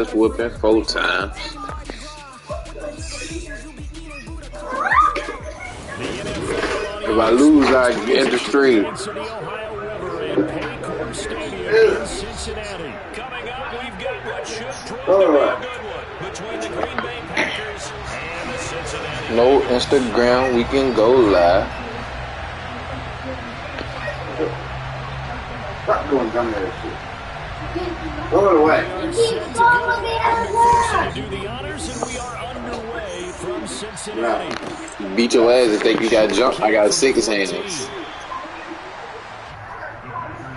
Just whooping 4 times. If I lose, I get the street. No Instagram, we can go live. Stop doing dumb ass shit. Throw it away. Beat your ass and think you got jumped. I got 6 hands.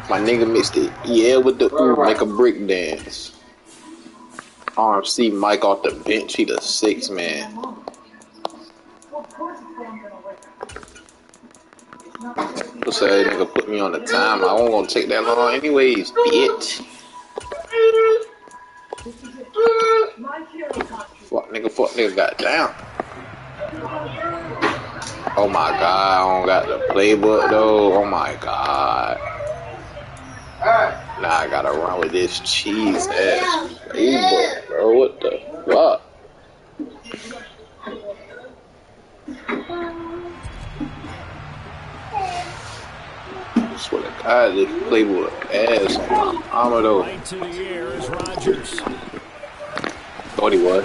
My nigga mixed it. Yeah, with the ooh, make a brick dance. RMC Mike off the bench. He the 6th man. What's that nigga put me on the time? I won't gonna take that long anyways, bitch. Fuck nigga got down. Oh my god, I don't got the playbook though. Oh my god. Now I gotta run with this cheese ass playbook, bro. What the fuck? I swear to God, this playbook ass on my armor though. Thought he was.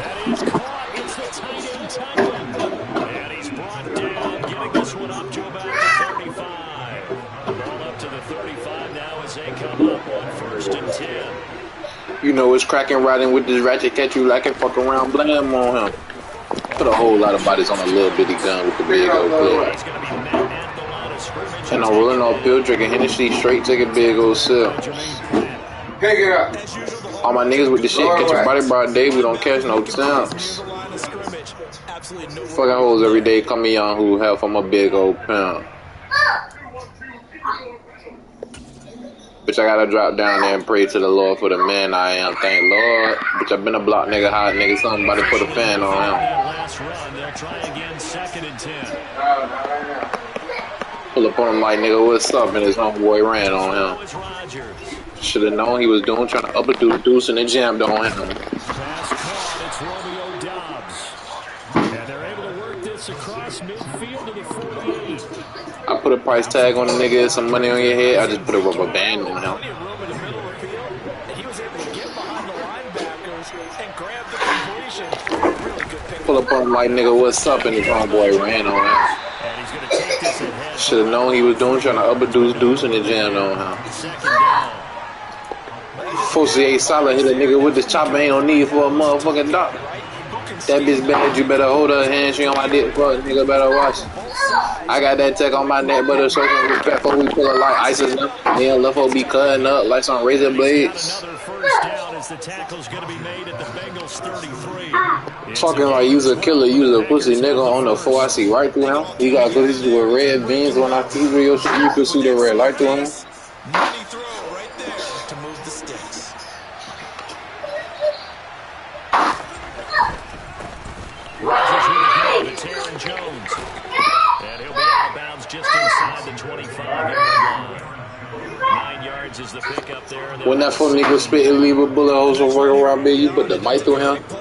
And he's brought down, getting this one up to about the 35. Ball up to the 35 now as they come up on 1st and 10. You know it's cracking riding with this ratchet, catch you like it, fuck around, blam on him. Put a whole lot of bodies on a little bitty gun with the big old clip. And I'm rolling off pill, drinking Hennessy, straight taking big old sip. Pick it up. All my niggas with the shit, catch a body by day, we don't catch no stamps. Fucking hoes every day, come me on who help from a big old pimp. Bitch, I gotta drop down there and pray to the Lord for the man I am. Thank Lord. Bitch, I been a block nigga, hot nigga, somebody put a fan on him. Pull up on him like, nigga, what's up? And his homeboy ran on him. Should've known he was doing, trying to up a deuce and then jammed on him. I put a price tag on the nigga, some money on your head, I just put a rubber band on him. Pull up on him like, nigga, what's up? And his homeboy ran on him. Should've known he was doing, trying to up a deuce and then jammed on him. 48 solid, hit a nigga with this chopper, ain't no need for a motherfucking doc. That bitch bad, you better hold her hand, she on my dick, fuck, nigga better watch. I got that tech on my neck, but it's showing respect for we pull it like ISIS. Me and Lefo be cutting up like some razor blades. Talking like you's a killer, you's a pussy nigga on the 4, I see right through him. You got pussies with red beans, when I see real shit, you can see the red light through him. Jones. And he'll be out of bounds just inside the 25-yard line. 9 yards is the pickup there. When that phone nigga spit and leave a bullet hole so work around big, you put the mic through him. Here's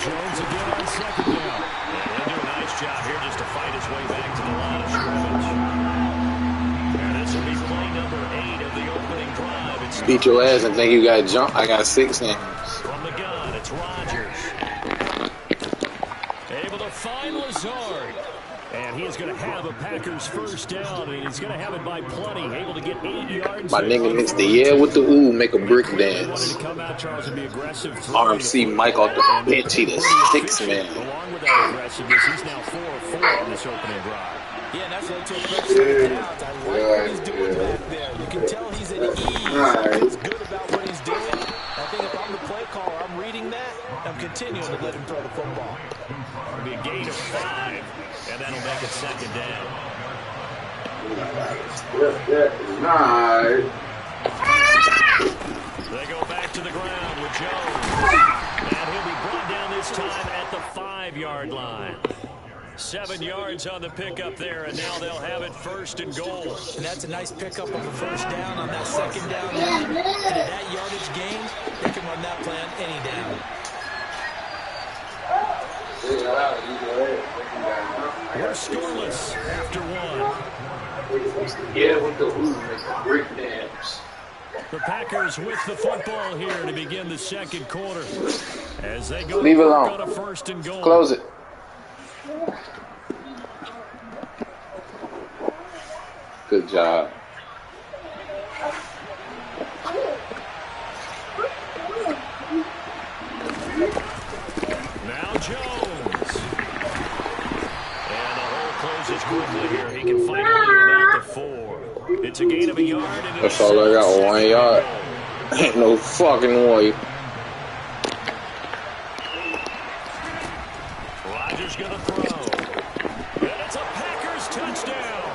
Jones again on 2nd down. And he'll do a nice job here just to fight his way back to the line of scrimmage. Beat your ass and think you got jumped. I got 6 hands. From the gun, it's Rodgers. Able to find Lazard. And he is going to have a Packers 1st down. And he's going to have it by plenty. Able to get 8 yards. My nigga mixed the yeah with the ooh, make a brick dance. RMC Mike off the bench, he the 6th man. Along with that aggressiveness, he's now 4 of 4 on this opening drive. Yeah, and that's what took out. I like what he's doing back there. You can tell he's at ease. He's good about what he's doing. I think if I'm the play caller, I'm reading that. I'm continuing to let him throw the football. It'll be a gain of 5, and that'll make it 2nd down. They go back to the ground with Jones. And he'll be brought down this time at the 5-yard line. 7 yards on the pickup there, and now they'll have it 1st and goal. And that's a nice pickup of a 1st down on that 2nd down line. And at that yardage gain, they can run that plan any down. We're scoreless after 1. Yeah, with the break dance. The Packers with the football here to begin the 2nd quarter. As they go Leave it alone. on a 1st and goal. Close it. Good job. Now Jones. And the hole closes quickly here. He can find only about the 4. It's a gain of a yard. And That's all I got, 1 yard. Ain't no fucking way. Rodgers gonna throw. And it's a Packers touchdown.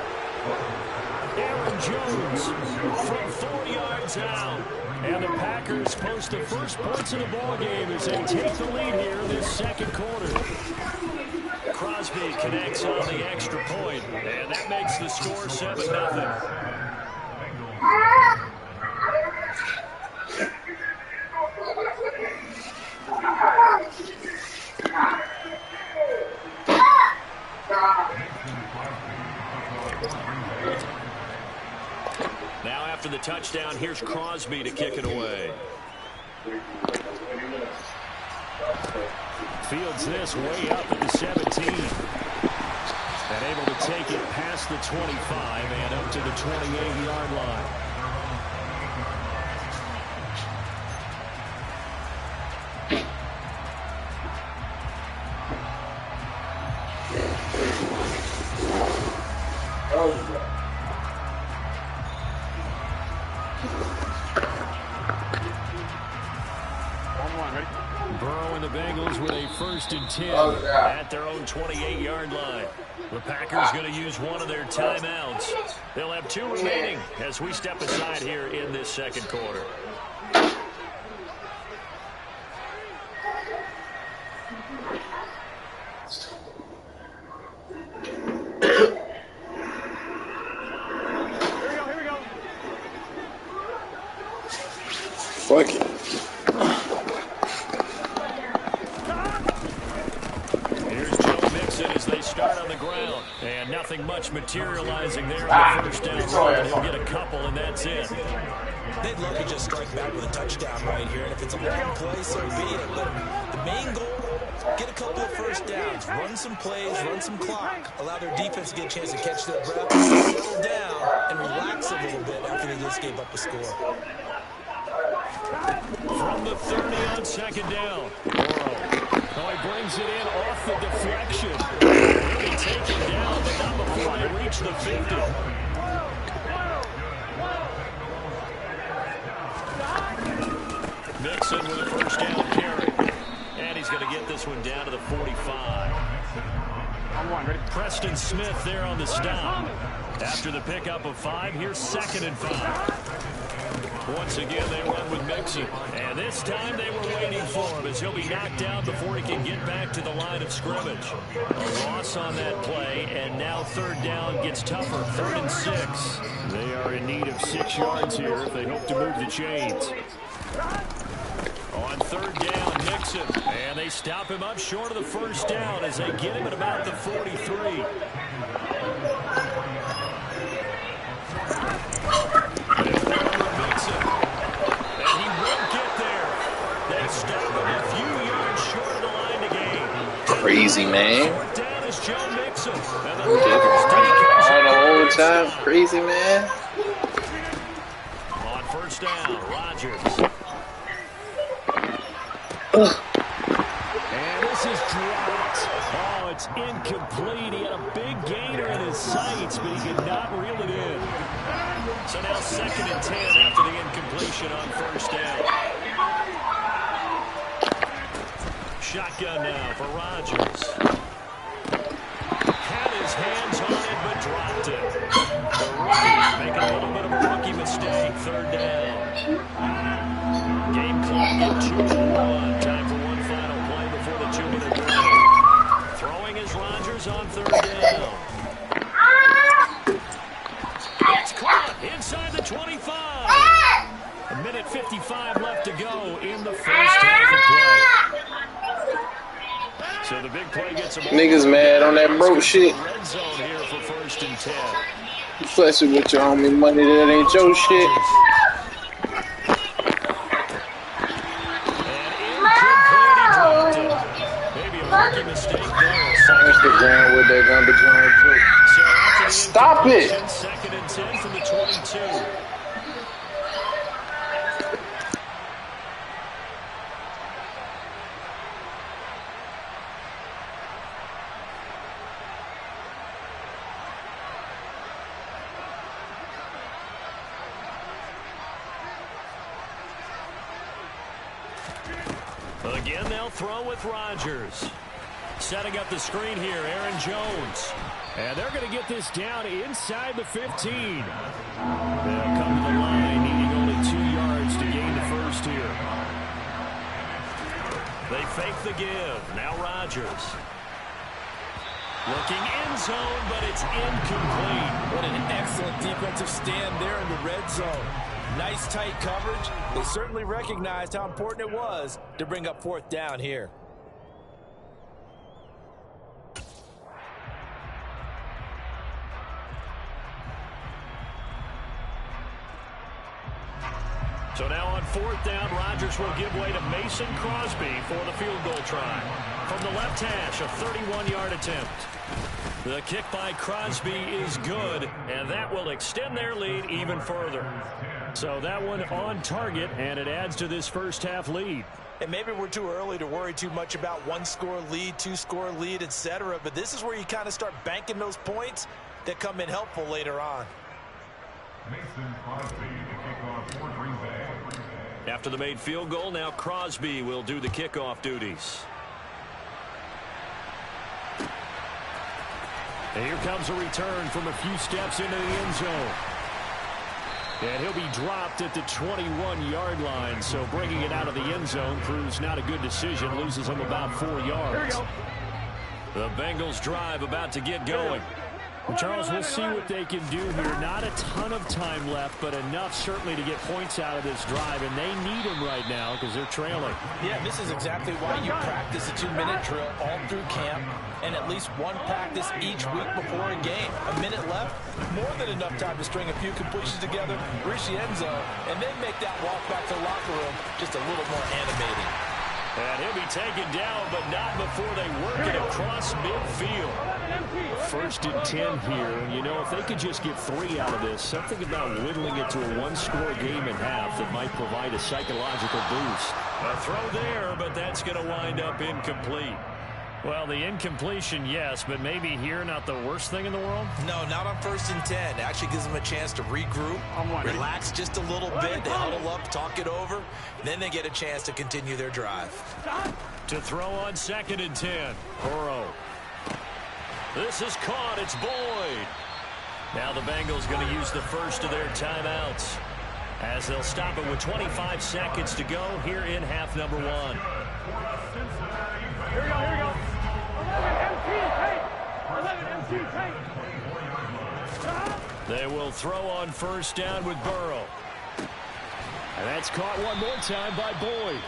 Aaron Jones from 4 yards out. And the Packers post the first points of the ball game as they take the lead here in this 2nd quarter. Crosby connects on the extra point, and that makes the score 7-0. Now after the touchdown, here's Crosby to kick it away. Fields this way up at the 17. And able to take it past the 25 and up to the 28-yard line. Burrow and the Bengals with a 1st and 10 at their own 28-yard line. The Packers going to use one of their timeouts. They'll have 2 remaining as we step aside here in this 2nd quarter. Here we go. Fuck it. As they start on the ground, and nothing much materializing there on the 1st down run. He'll get a couple, and that's it. They'd love to just strike back with a touchdown right here, and if it's a long play, so be it. But the main goal, get a couple of 1st downs, run some plays, run some clock, allow their defense to get a chance to catch their breath, settle down, and relax a little bit after they just gave up a score. From the 30 on 2nd down, Burrow. Oh, he brings it in off the deflection. He'll be taken down, but not before they reach the 50. Mixon with a 1st down carry. And he's going to get this one down to the 45. Preston Smith there on the stop. After the pickup of 5, here's 2nd and 5. Once again, they run with Mixon. And this time they were waiting for him as he'll be knocked down before he can get back to the line of scrimmage. A loss on that play, and now 3rd down gets tougher. 3rd and 6. They are in need of 6 yards here if they hope to move the chains. On 3rd down, Mixon. And they stop him up short of the 1st down as they get him at about the 43. And he won't get there. They stop him a few yards short of the line to gain. Crazy, man. Short down is Joe Mixon. And the All the whole time. Crazy, man. on 1st down, Rodgers. And this is dropped. Oh, it's incomplete. He had a big gainer in his sights, but he could not reel it in. So now 2nd and 10 after the incompletion on 1st down. Shotgun now for Rodgers. Had his hands on it, but dropped it. The rookie making a little bit of a rookie mistake. 3rd down. Game clock at 2:01. Time for one final play before the 2-minute break. Throwing is Rodgers on 3rd 2:55 left to go in the first half of play. So the big play gets them. Niggas mad on that broke shit. Red zone here for 1st and 10. You fussing with your homie money that ain't your shit. And incomplete, he dropped it. Maybe a rookie mistake there. Instagram with that gun between too. So after the Stop it! 2nd and 10 from the 22. Again, they'll throw with Rodgers. Setting up the screen here, Aaron Jones. And they're going to get this down inside the 15. They'll come to the line, needing only 2 yards to gain the first here. They fake the give. Now Rodgers. Looking end zone, but it's incomplete. What an excellent defensive stand there in the red zone. Nice tight coverage. They certainly recognized how important it was to bring up 4th down here. So now on 4th down, Rodgers will give way to Mason Crosby for the field goal try. From the left hash, a 31-yard attempt. The kick by Crosby is good, and that will extend their lead even further. So that one on target, and it adds to this first half lead. And maybe we're too early to worry too much about 1-score lead, 2-score lead, etc. But this is where you kind of start banking those points that come in helpful later on. Mason Crosby to kick off for Green Bay. After the made field goal, now Crosby will do the kickoff duties. And here comes a return from a few steps into the end zone. And he'll be dropped at the 21-yard line, so bringing it out of the end zone proves not a good decision, loses him about 4 yards. The Bengals drive about to get going. Well, Charles, we'll see what they can do here. Not a ton of time left, but enough certainly to get points out of this drive, and they need them right now because they're trailing. Yeah, this is exactly why you practice a 2-minute drill all through camp and at least one practice each week before a game. A minute left, more than enough time to string a few completions together, reach the end zone, and then make that walk back to the locker room just a little more animating. And he'll be taken down, but not before they work it across midfield. 1st and 10 here. You know, if they could just get 3 out of this, something about whittling it to a 1-score game at half that might provide a psychological boost. A throw there, but that's going to wind up incomplete. Well, the incompletion, yes, but maybe here not the worst thing in the world? No, not on 1st and 10. It actually gives them a chance to regroup, relax just a little bit, they huddle up, talk it over, then they get a chance to continue their drive. To throw on 2nd and 10. Burrow. This is caught. It's Boyd. Now the Bengals going to use the first of their timeouts as they'll stop it with 25 seconds to go here in half number 1. Here we go, here we go. 11 MC take. They will throw on 1st down with Burrow. And that's caught one more time by Boyd.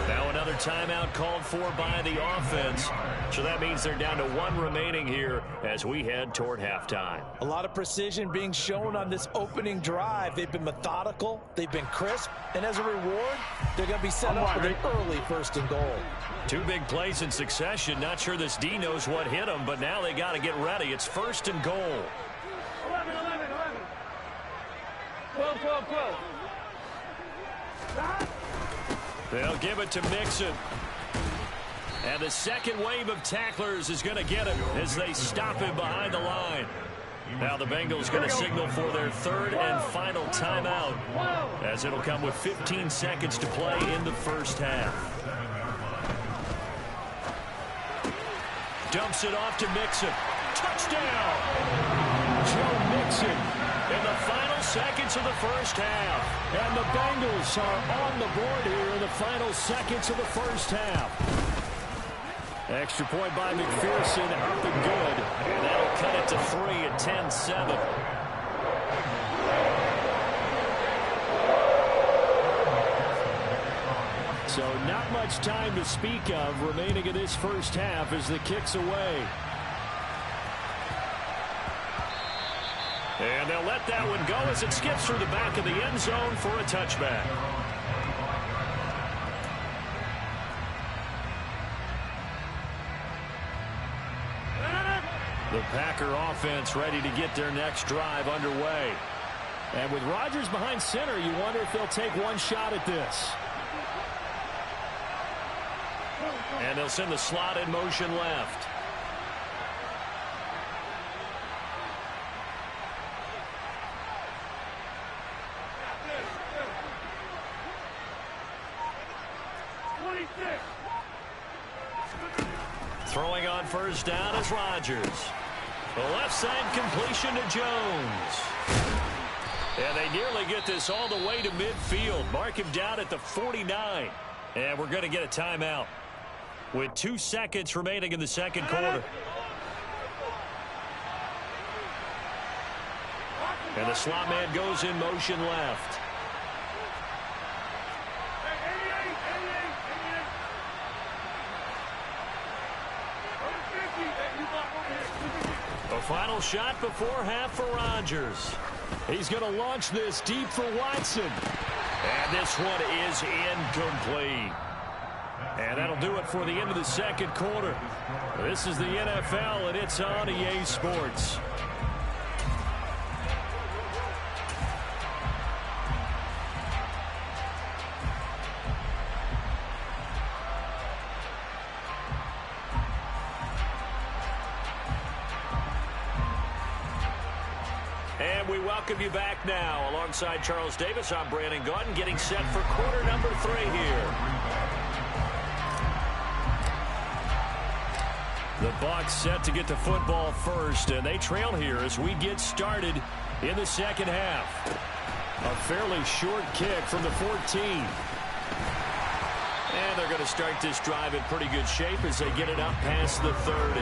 Now another timeout called for by the offense. So that means they're down to 1 remaining here as we head toward halftime. A lot of precision being shown on this opening drive. They've been methodical, they've been crisp, and as a reward, they're going to be set up with an early 1st and goal. 2 big plays in succession. Not sure this D knows what hit them, but now they got to get ready. It's 1st and goal. 11. 12. They'll give it to Mixon. And the second wave of tacklers is going to get him as they stop him behind the line. Now the Bengals going to signal for their 3rd and final timeout as it'll come with 15 seconds to play in the first half. Dumps it off to Mixon. Touchdown! Joe Mixon In the final seconds of the first half. And the Bengals are on the board here in the final seconds of the first half. Extra point by McPherson, up and good. And that'll cut it to 3 at 10-7. So not much time to speak of remaining in this first half as the kick's away. And they'll let that one go as it skips through the back of the end zone for a touchback. The Packer offense ready to get their next drive underway. And with Rodgers behind center, you wonder if they'll take one shot at this. And they'll send the slot in motion left. Throwing on first down is Rodgers. The left side completion to Jones. And they nearly get this all the way to midfield. Mark him down at the 49. And we're going to get a timeout with 2 seconds remaining in the second quarter. And the slot man goes in motion left. A final shot before half for Rodgers. He's going to launch this deep for Watson. And this one is incomplete. And that'll do it for the end of the second quarter. This is the NFL, and it's on EA Sports. And we welcome you back now. Alongside Charles Davis, I'm Brandon Gaudin, getting set for quarter number 3 here. The Bucs set to get the football first, and they trail here as we get started in the second half. A fairly short kick from the 14. And they're going to start this drive in pretty good shape as they get it up past the 30.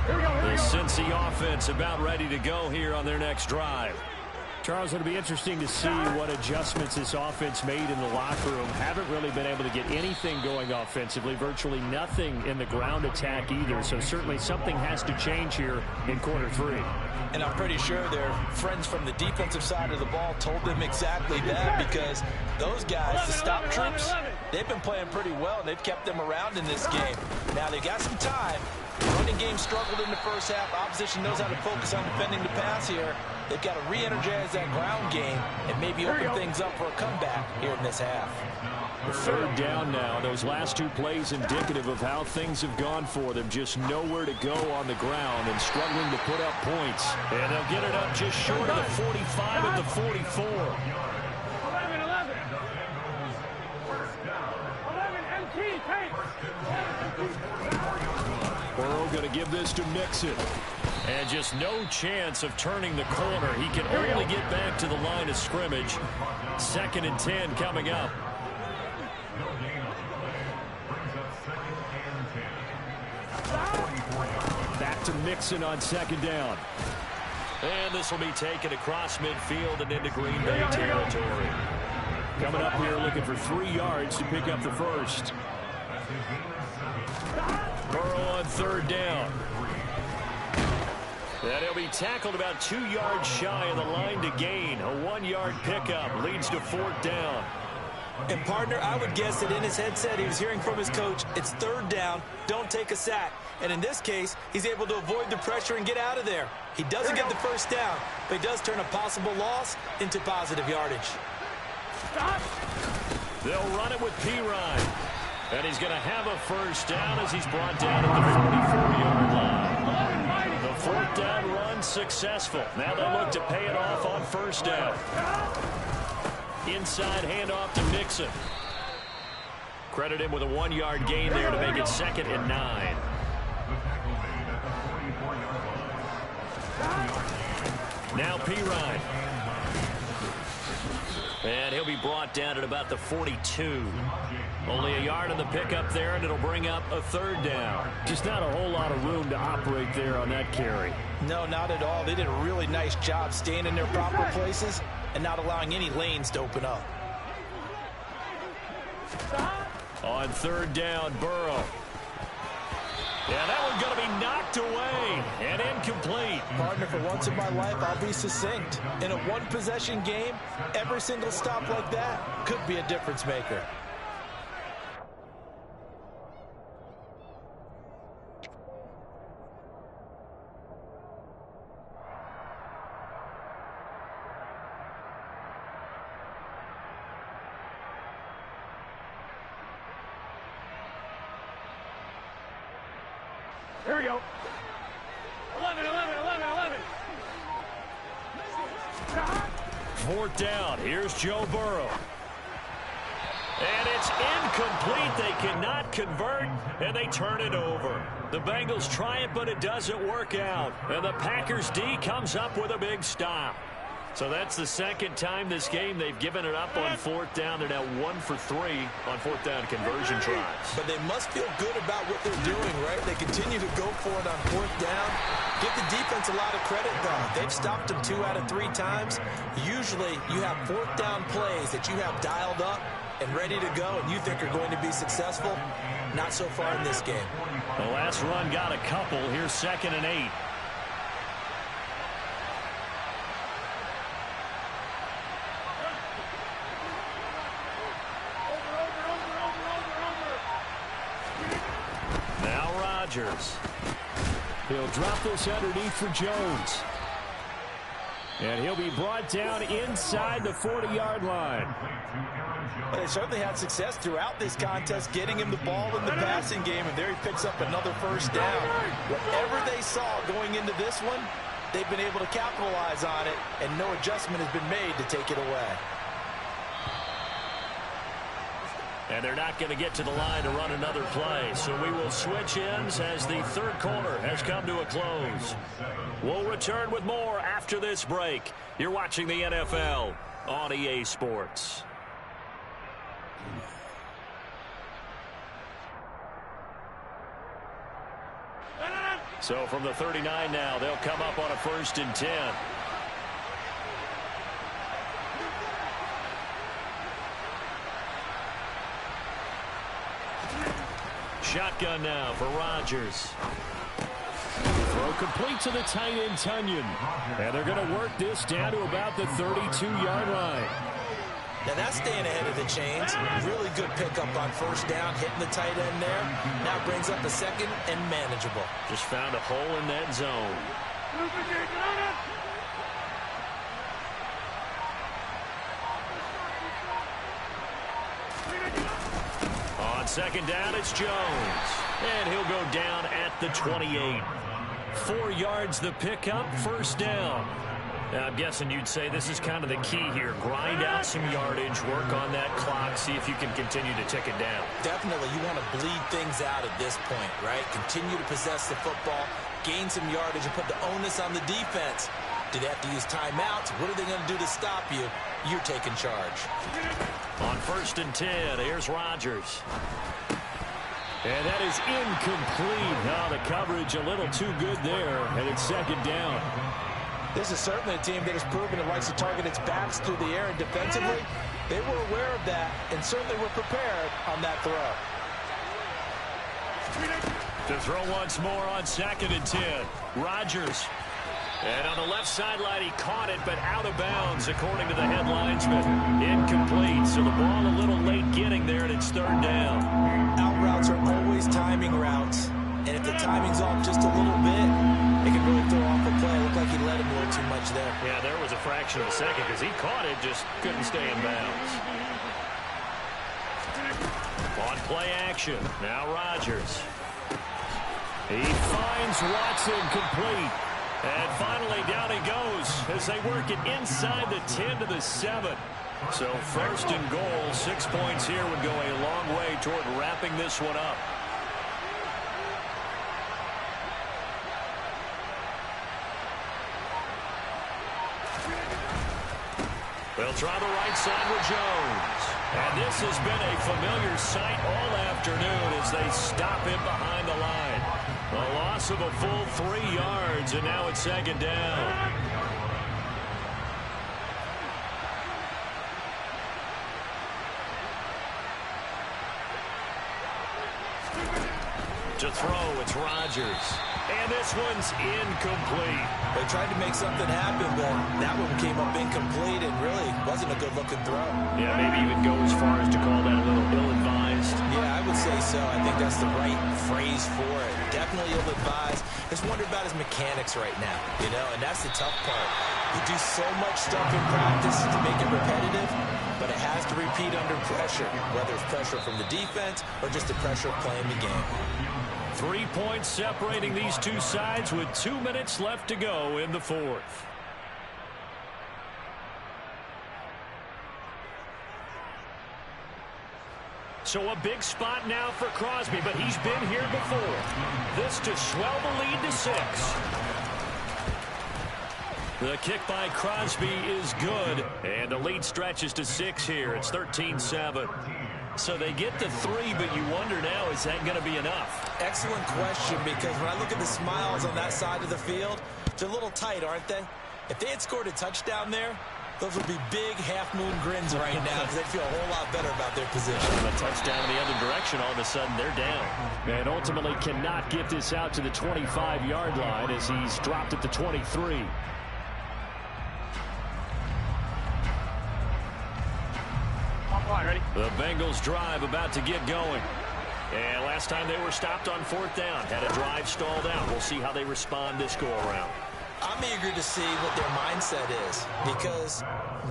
The Cincy offense about ready to go here on their next drive. Charles, it'll be interesting to see what adjustments this offense made in the locker room. Haven't really been able to get anything going offensively, virtually nothing in the ground attack either. So certainly something has to change here in quarter 3. And I'm pretty sure their friends from the defensive side of the ball told them exactly that, because those guys, the stop troops, they've been playing pretty well, and they've kept them around in this game. Now they got some time. Running game struggled in the first half. Opposition knows how to focus on defending the pass here. They've got to re-energize that ground game and maybe open things up for a comeback here in this half. The third down now. Those last 2 plays indicative of how things have gone for them. Just nowhere to go on the ground and struggling to put up points. And they'll get it up just short of the 45 at the 44. 11. Burrow going to give this to Mixon. And just no chance of turning the corner. He can only get back to the line of scrimmage. 2nd and 10 coming up. Back to Mixon on 2nd down. And this will be taken across midfield and into Green Bay territory. Coming up here looking for 3 yards to pick up the first. Burrow on 3rd down. And he'll be tackled about 2 yards shy of the line to gain. A 1-yard pickup leads to 4th down. And partner, I would guess that in his headset he was hearing from his coach, it's 3rd down, don't take a sack. And in this case, he's able to avoid the pressure and get out of there. He doesn't get the first down, but he does turn a possible loss into positive yardage. Stop. They'll run it with P-Ryan. And he's going to have a first down as he's brought down at the 44-yard line. The 4th down run successful. Now they'll look to pay it off on 1st down. Inside handoff to Mixon. Credit him with a 1-yard gain there to make it 2nd and 9. Now P-Ryan. And he'll be brought down at about the 42. Only a yard on the pickup there, and it'll bring up a 3rd down. Just not a whole lot of room to operate there on that carry. No, not at all. They did a really nice job staying in their proper places and not allowing any lanes to open up. On third down, Burrow. Yeah, that one's going to be knocked away and incomplete. Partner, for once in my life, I'll be succinct. In a one-possession game, every single stop like that could be a difference maker. Here we go. 11. Fourth down. Here's Joe Burrow. And it's incomplete. They cannot convert, and they turn it over. The Bengals try it, but it doesn't work out. And the Packers D comes up with a big stop. So that's the second time this game they've given it up on fourth down. They're now 1 for 3 on fourth down conversion tries. But they must feel good about what they're doing, right? They continue to go for it on fourth down. Give the defense a lot of credit, though. They've stopped them 2 out of 3 times. Usually you have fourth down plays that you have dialed up and ready to go and you think are going to be successful. Not so far in this game. The last run got a couple. Here's 2nd and 8. He'll drop this underneath for Jones. And he'll be brought down inside the 40-yard line. They certainly had success throughout this contest getting him the ball in the passing game, and there he picks up another first down. Whatever they saw going into this one, they've been able to capitalize on it, and no adjustment has been made to take it away. And they're not going to get to the line to run another play. So we will switch ends as the third quarter has come to a close. We'll return with more after this break. You're watching the NFL on EA Sports. So from the 39 now, they'll come up on a 1st and 10. Shotgun now for Rodgers. Throw complete to the tight end, Tunyon. And they're going to work this down to about the 32-yard line. Now that's staying ahead of the chains. Really good pickup on first down, hitting the tight end there. Now brings up a 2nd and manageable. Just found a hole in that zone. On 2nd down, it's Jones. And he'll go down at the 28. 4 yards the pickup, 1st down. Now, I'm guessing you'd say this is kind of the key here. Grind out some yardage, work on that clock, see if you can continue to tick it down. Definitely, you want to bleed things out at this point, right? Continue to possess the football, gain some yardage, and put the onus on the defense. Do they have to use timeouts? What are they going to do to stop you? You're taking charge. On 1st and 10, here's Rodgers. And that is incomplete. Now the coverage a little too good there, and it's 2nd down. This is certainly a team that has proven it likes to target its backs through the air, and defensively, they were aware of that and certainly were prepared on that throw. To throw once more on 2nd and 10. Rodgers. And on the left sideline, he caught it, but out of bounds, according to the head linesman. Incomplete, so the ball a little late getting there, and it's 3rd down. Out routes are always timing routes, and if the timing's off just a little bit, it can really throw off a play. It looked like he let him a little too much there. Yeah, there was a fraction of a second because he caught it, just couldn't stay in bounds. On play action, now Rodgers. He finds Watson complete. And finally, down he goes as they work it inside the 10 to the 7. So 1st and goal, 6 points here would go a long way toward wrapping this one up. They'll try the right side with Jones. And this has been a familiar sight all afternoon as they stop him behind the line. A loss of a full 3 yards, and now it's 2nd down. Rodgers. And this one's incomplete. They tried to make something happen, but that one came up incomplete and really wasn't a good-looking throw. Yeah, maybe even go as far as to call that a little ill-advised. Yeah, I would say so. I think that's the right phrase for it. Definitely ill-advised. Just wonder about his mechanics right now, and that's the tough part. You do so much stuff in practice to make it repetitive, but it has to repeat under pressure, whether it's pressure from the defense or just the pressure of playing the game. 3 points separating these two sides with 2 minutes left to go in the fourth. So a big spot now for Crosby, but he's been here before. This to swell the lead to 6. The kick by Crosby is good, and the lead stretches to 6 here. It's 13-7. So they get the 3, but you wonder now, is that going to be enough? Excellent question, because when I look at the smiles on that side of the field, they're a little tight, aren't they? If they had scored a touchdown there, those would be big half-moon grins right now because they'd feel a whole lot better about their position. A touchdown in the other direction, all of a sudden they're down. And ultimately cannot get this out to the 25-yard line as he's dropped at the 23. Ready? The Bengals drive about to get going. And last time they were stopped on 4th down. Had a drive stalled out. We'll see how they respond this go-around. I'm eager to see what their mindset is because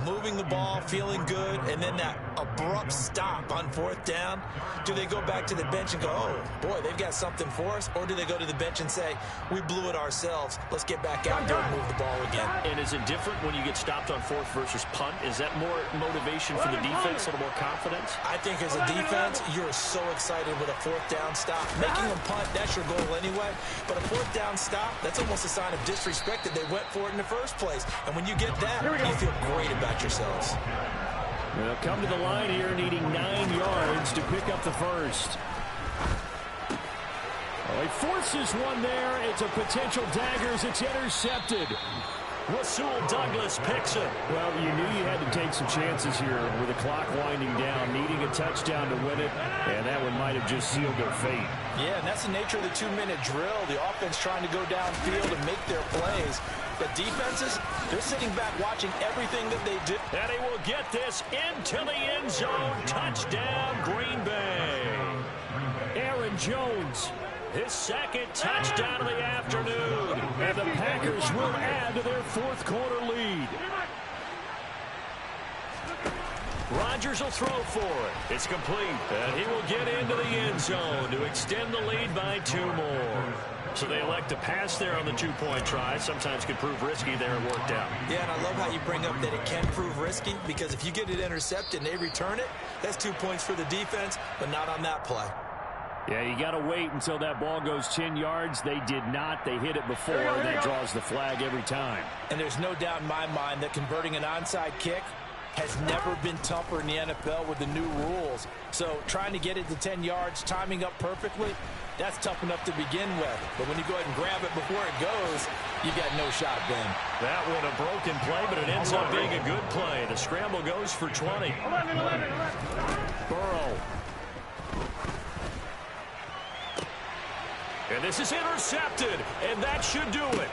moving the ball, feeling good, and then that abrupt stop on 4th down, do they go back to the bench and go, oh, boy, they've got something for us, or do they go to the bench and say, we blew it ourselves, let's get back out there and move the ball again? And is it different when you get stopped on 4th versus punt? Is that more motivation for the defense, a little more confidence? I think as a defense, you're so excited with a 4th down stop. Making them punt, that's your goal anyway, but a 4th down stop, that's almost a sign of disrespect that they went for it in the first place. And when you get that, you feel great about yourselves. They'll come to the line here needing 9 yards to pick up the first. He forces one there. It's a potential dagger as it's intercepted. Rasul Douglas picks it. Well, you knew you had to take some chances here with the clock winding down, needing a touchdown to win it, and that one might have just sealed their fate. Yeah, and that's the nature of the 2-minute drill. The offense trying to go downfield and make their plays. But defenses, they're sitting back watching everything that they do. And he will get this into the end zone. Touchdown, Green Bay. Aaron Jones, his second touchdown of the afternoon. And the Packers will add to their 4th quarter lead. Rodgers will throw for it. It's complete. And he will get into the end zone to extend the lead by 2 more. So they elect to pass there on the 2-point try. Sometimes could prove risky there. It worked out. Yeah, and I love how you bring up that it can prove risky because if you get it intercepted and they return it, that's 2 points for the defense, but not on that play. Yeah, you got to wait until that ball goes 10 yards. They did not. They hit it before. That draws the flag every time. And there's no doubt in my mind that converting an onside kick has never been tougher in the NFL with the new rules. So trying to get it to 10 yards, timing up perfectly, that's tough enough to begin with. But when you go ahead and grab it before it goes, you got no shot then. That one a broken play, but it ends up being a good play. The scramble goes for 20. Burrow. And this is intercepted, and that should do it.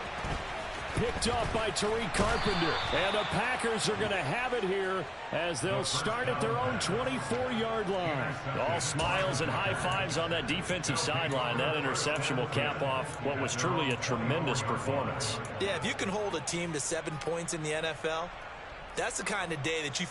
Picked off by Tariq Carpenter. And the Packers are going to have it here as they'll start at their own 24-yard line. All smiles and high fives on that defensive sideline. That interception will cap off what was truly a tremendous performance. Yeah, if you can hold a team to 7 points in the NFL, that's the kind of day that you...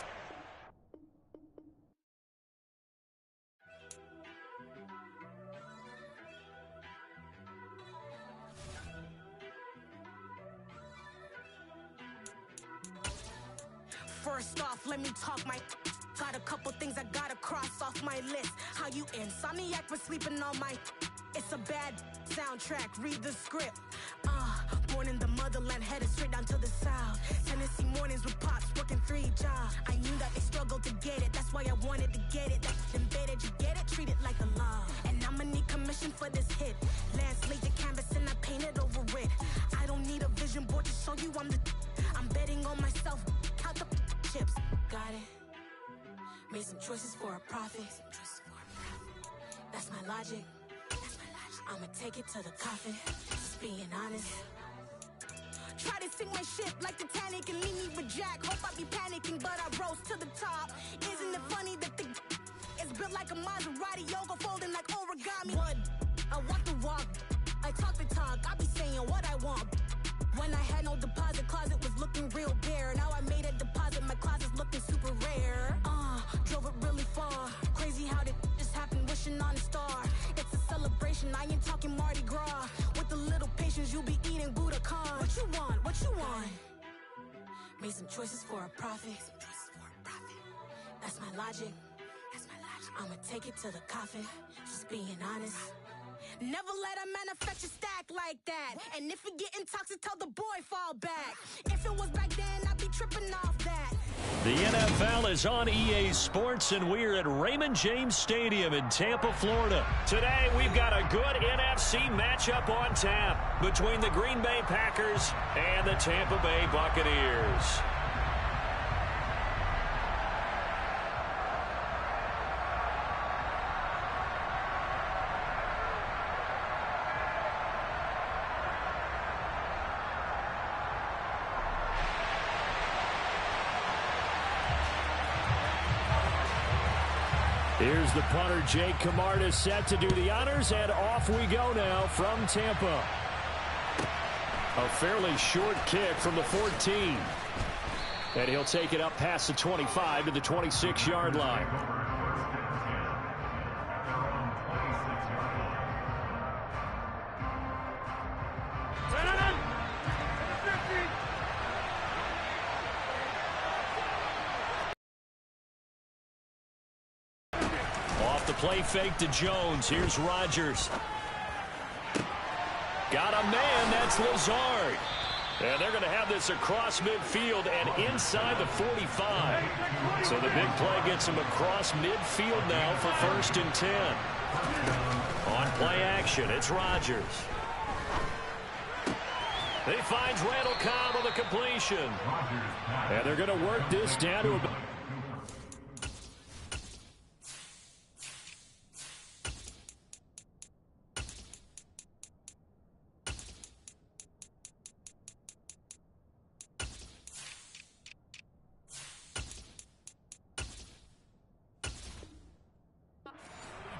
First off, let me talk my... Got a couple things I gotta cross off my list. How you insomniac for sleeping on my... It's a bad soundtrack, read the script. Born in the motherland, headed straight down to the south. Tennessee mornings with pops, working 3 jobs. I knew that they struggled to get it, that's why I wanted to get it. That's embedded, you get it, treat it like a law. And I'ma need commission for this hit. Lance laid the canvas and I painted over it. I don't need a vision board to show you I'm betting on myself, count the chips. Got it. Made some choices for a profit. That's my logic. That's my logic. I'ma take it to the coffin, just being honest. Try to sink my ship like Titanic and leave me with Jack. Hope I be panicking, but I rose to the top. Isn't it funny that the is built like a Maserati, yoga folding like origami? What? I walk the walk, I talk the talk, I be saying what I want. When I had no deposit, closet was looking real bare. Now I made a deposit, my closet's looking super rare. Drove it really far. Crazy how did just happen, wishing on a star. It's a celebration, I ain't talking Mardi Gras. With a little patience, you'll be eating Budokan. What you want? What you want? Made some choices for a profit. That's my logic. I'ma take it to the coffin, just being honest. Never let a manufacture stack like that. And if it getting toxic, tell the boy fall back. If it was back then, I'd be tripping off that. The NFL is on EA Sports, and we're at Raymond James Stadium in Tampa, Florida. Today, we've got a good NFC matchup on tap between the Green Bay Packers and the Tampa Bay Buccaneers. Here's the punter, Jake Camarda, set to do the honors, and off we go now from Tampa. A fairly short kick from the 14. And he'll take it up past the 25 to the 26-yard line. The play fake to Jones. Here's Rodgers. Got a man. That's Lazard. And they're going to have this across midfield and inside the 45. So the big play gets him across midfield now for 1st and 10. On play action, it's Rodgers. He finds Randall Cobb on the completion. And they're going to work this down to about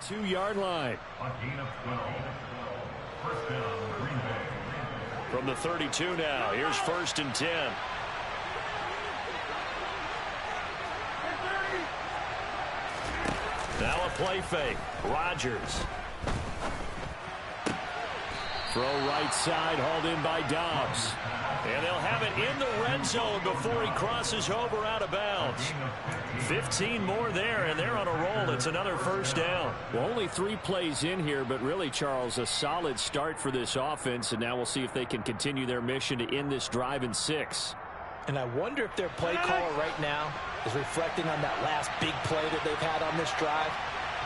2-yard line. A gain of 12. First down, Green Bay. From the 32 now. Here's 1st and 10. Now a play fake. Rodgers. Throw right side, hauled in by Dobbs. And they'll have it in the red zone before he crosses over out of bounds. 15 more there, and they're on a roll. It's another 1st down. Well, only 3 plays in here, but really, Charles, a solid start for this offense, and now we'll see if they can continue their mission to end this drive in 6. And I wonder if their play caller right now is reflecting on that last big play that they've had on this drive.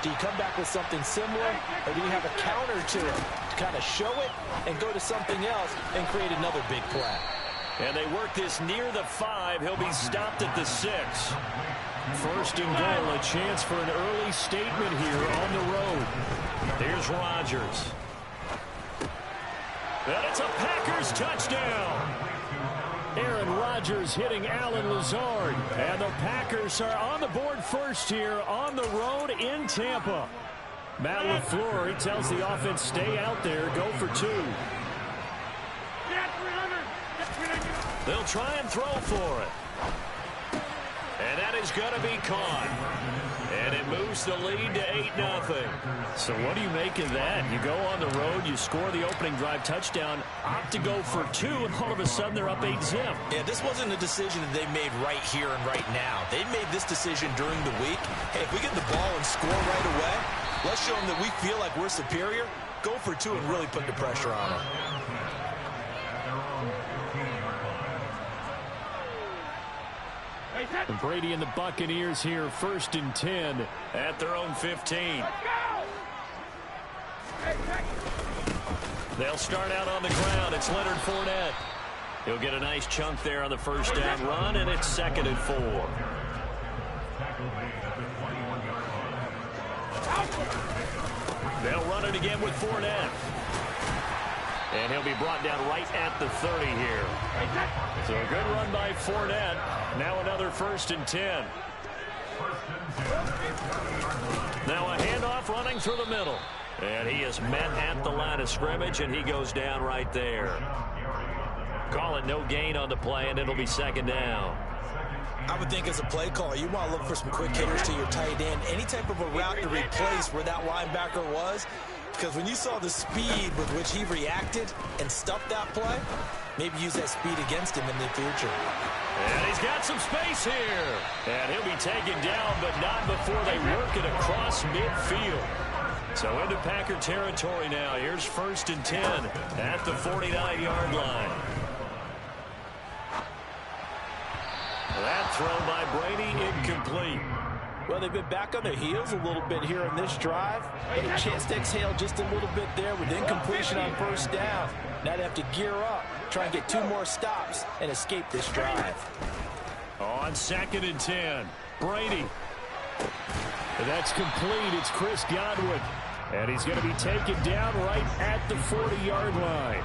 Do you come back with something similar, or do you have a counter to it to kind of show it and go to something else and create another big play? And they work this near the 5. He'll be stopped at the 6. 1st and goal, a chance for an early statement here on the road. Here's Rodgers. And it's a Packers touchdown. Aaron Rodgers hitting Alan Lazard. And the Packers are on the board first here on the road in Tampa. Matt LaFleur, he tells the offense, stay out there, go for 2. They'll try and throw for it. And that is going to be caught. And it moves the lead to 8-0. So what do you make of that? You go on the road, you score the opening drive touchdown, opt to go for 2, and all of a sudden they're up 8-0. Yeah, this wasn't a decision that they made right here and right now. They made this decision during the week. Hey, if we get the ball and score right away, let's show them that we feel like we're superior. Go for 2 and really put the pressure on them. And Brady and the Buccaneers here, 1st and 10 at their own 15. They'll start out on the ground. It's Leonard Fournette. He'll get a nice chunk there on the 1st down run, and it's 2nd and 4. They'll run it again with Fournette. And he'll be brought down right at the 30 here. So a good run by Fournette. Now another 1st and 10. Now a handoff running through the middle. And he is met at the line of scrimmage, and he goes down right there. Call it no gain on the play, and it'll be 2nd down. I would think as a play caller, you want to look for some quick hitters to your tight end. Any type of a route to replace where that linebacker was. Because when you saw the speed with which he reacted and stuffed that play, maybe use that speed against him in the future. And he's got some space here. And he'll be taken down, but not before they work it across midfield. So into Packer territory now. Here's 1st and 10 at the 49-yard line. That throw by Brady incomplete. Well, they've been back on their heels a little bit here in this drive. Had a chance to exhale just a little bit there with incompletion on 1st down. Now they have to gear up, try and get 2 more stops, and escape this drive. On 2nd and 10, Brady. That's complete. It's Chris Godwin. And he's going to be taken down right at the 40-yard line.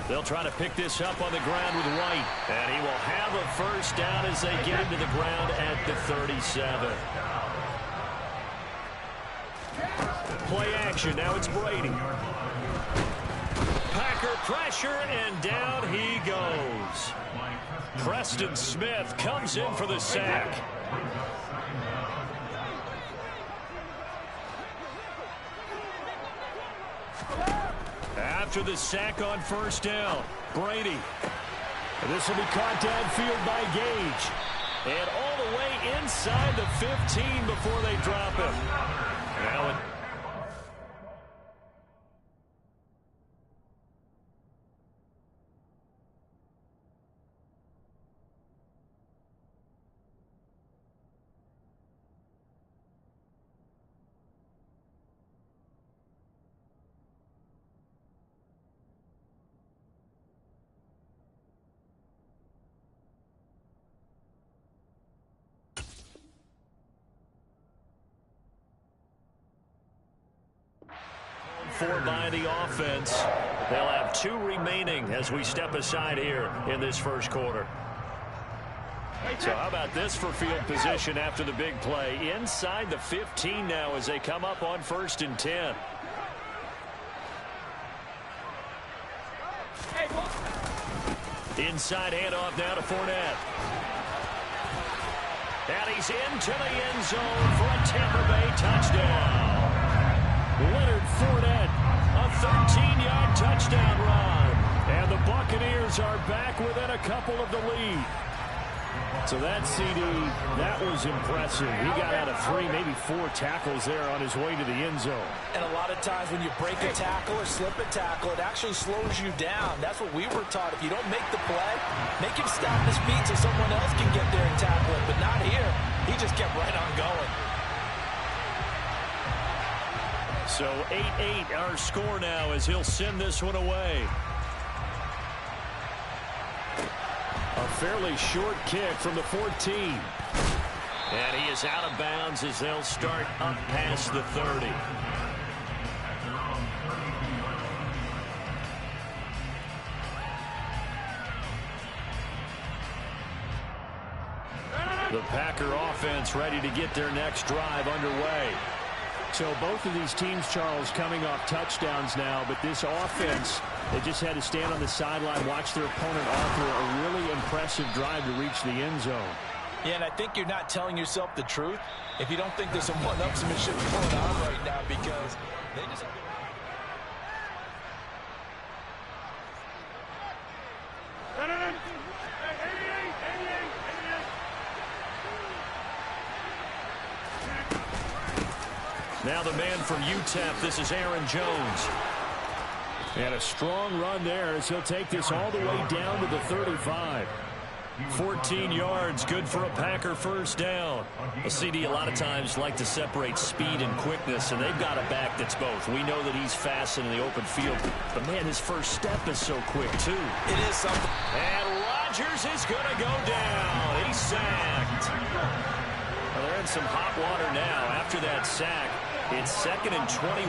They'll try to pick this up on the ground with White. And he will have a 1st down as they get into the ground at the 37. Play action. Now it's Brady. Packer pressure, and down he goes. Preston Smith comes in for the sack. After the sack on 1st down, Brady. This will be caught downfield by Gage. And all the way inside the 15 before they drop him. Now it. By the offense. They'll have 2 remaining as we step aside here in this 1st quarter. So how about this for field position after the big play? Inside the 15 now as they come up on 1st and 10. Inside handoff now to Fournette. And he's into the end zone for a Tampa Bay touchdown. Leonard Fournette, a 13-yard touchdown run. And the Buccaneers are back within a couple of the lead. So that CD, that was impressive. He got out of 3, maybe 4 tackles there on his way to the end zone. And a lot of times when you break a tackle or slip a tackle, it actually slows you down. That's what we were taught. If you don't make the play, make him stop his feet so someone else can get there and tackle it. But not here. He just kept right on going. So 8-8 our score now as he'll send this one away. A fairly short kick from the 14. And he is out of bounds as they'll start up past the 30. The Packer offense ready to get their next drive underway. So both of these teams, Charles, coming off touchdowns now, but this offense, they just had to stand on the sideline, watch their opponent offer a really impressive drive to reach the end zone. Yeah, and I think you're not telling yourself the truth if you don't think there's some one-upsmanship going on right now, because they just... Now the man from UTEP, this is Aaron Jones. And a strong run there as he'll take this all the way down to the 35. 14 yards, good for a Packer 1st down. A CD a lot of times like to separate speed and quickness, and they've got a back that's both. We know that he's fast in the open field, but man, his first step is so quick too. It is something. And Rodgers is going to go down. He's sacked. Well, they're in some hot water now. After that sack, it's 2nd and 21.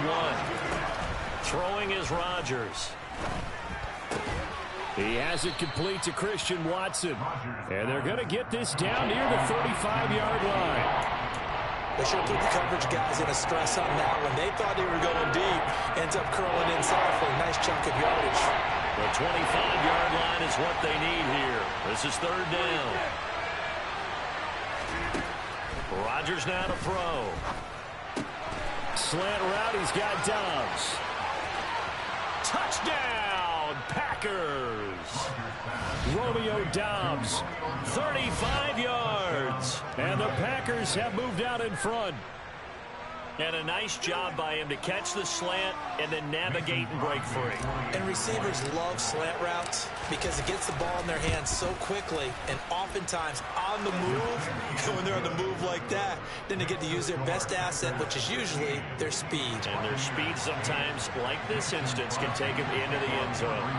Throwing is Rodgers. He has it complete to Christian Watson. And they're going to get this down near the 35-yard line. They sure put the coverage guys in a stress on that one. They thought they were going deep. Ends up curling inside for a nice chunk of yardage. The 25-yard line is what they need here. This is 3rd down. Rodgers now to throw. Slant route, he's got Dobbs. Touchdown, Packers. Romeo Dobbs, 35 yards. And the Packers have moved out in front. And a nice job by him to catch the slant and then navigate and break free. And receivers love slant routes because it gets the ball in their hands so quickly and oftentimes on the move. When they're on the move like that, then they get to use their best asset, which is usually their speed. And their speed sometimes, like this instance, can take them into the end zone.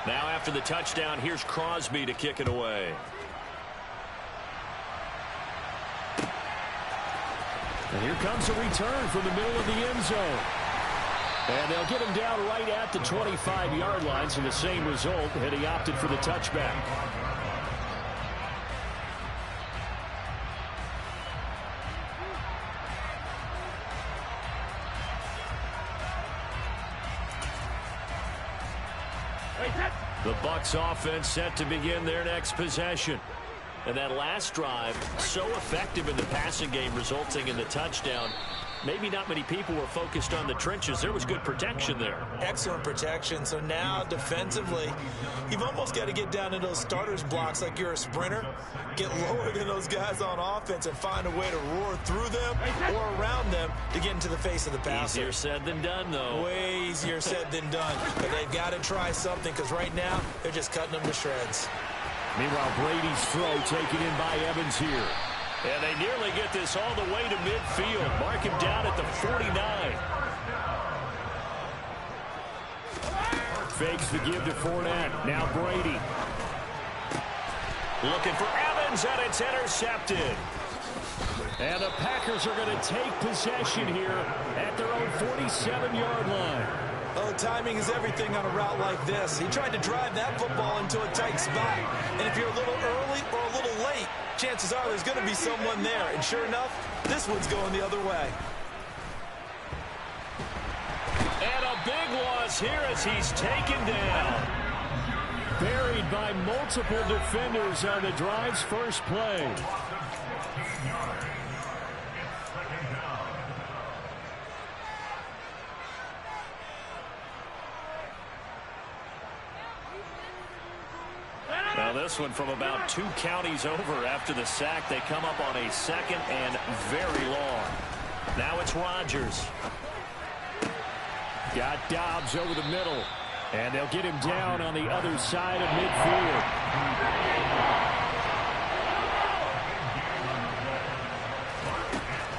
Now after the touchdown, here's Crosby to kick it away. And here comes a return from the middle of the end zone. And they'll get him down right at the 25-yard line, so the same result, and he opted for the touchback. The Bucs offense set to begin their next possession. And that last drive, so effective in the passing game, resulting in the touchdown. Maybe not many people were focused on the trenches. There was good protection there. Excellent protection. So now, defensively, you've almost got to get down to those starters blocks like you're a sprinter. Get lower than those guys on offense and find a way to roar through them or around them to get into the face of the passer. Easier said than done, though. Way easier said than done. But they've got to try something because right now, they're just cutting them to shreds. Meanwhile, Brady's throw taken in by Evans here. And they nearly get this all the way to midfield. Mark him down at the 49. Fakes the give to Fournette. Now Brady. Looking for Evans, and it's intercepted. And the Packers are going to take possession here at their own 47-yard line. Oh, timing is everything on a route like this. He tried to drive that football into a tight spot. And if you're a little early or a little late, chances are there's going to be someone there. And sure enough, this one's going the other way. And a big loss here as he's taken down. Buried by multiple defenders on the drive's first play. Now this one from about 2 counties over after the sack. They come up on a 2nd and very long. Now it's Rodgers. Got Dobbs over the middle. And they'll get him down on the other side of midfield.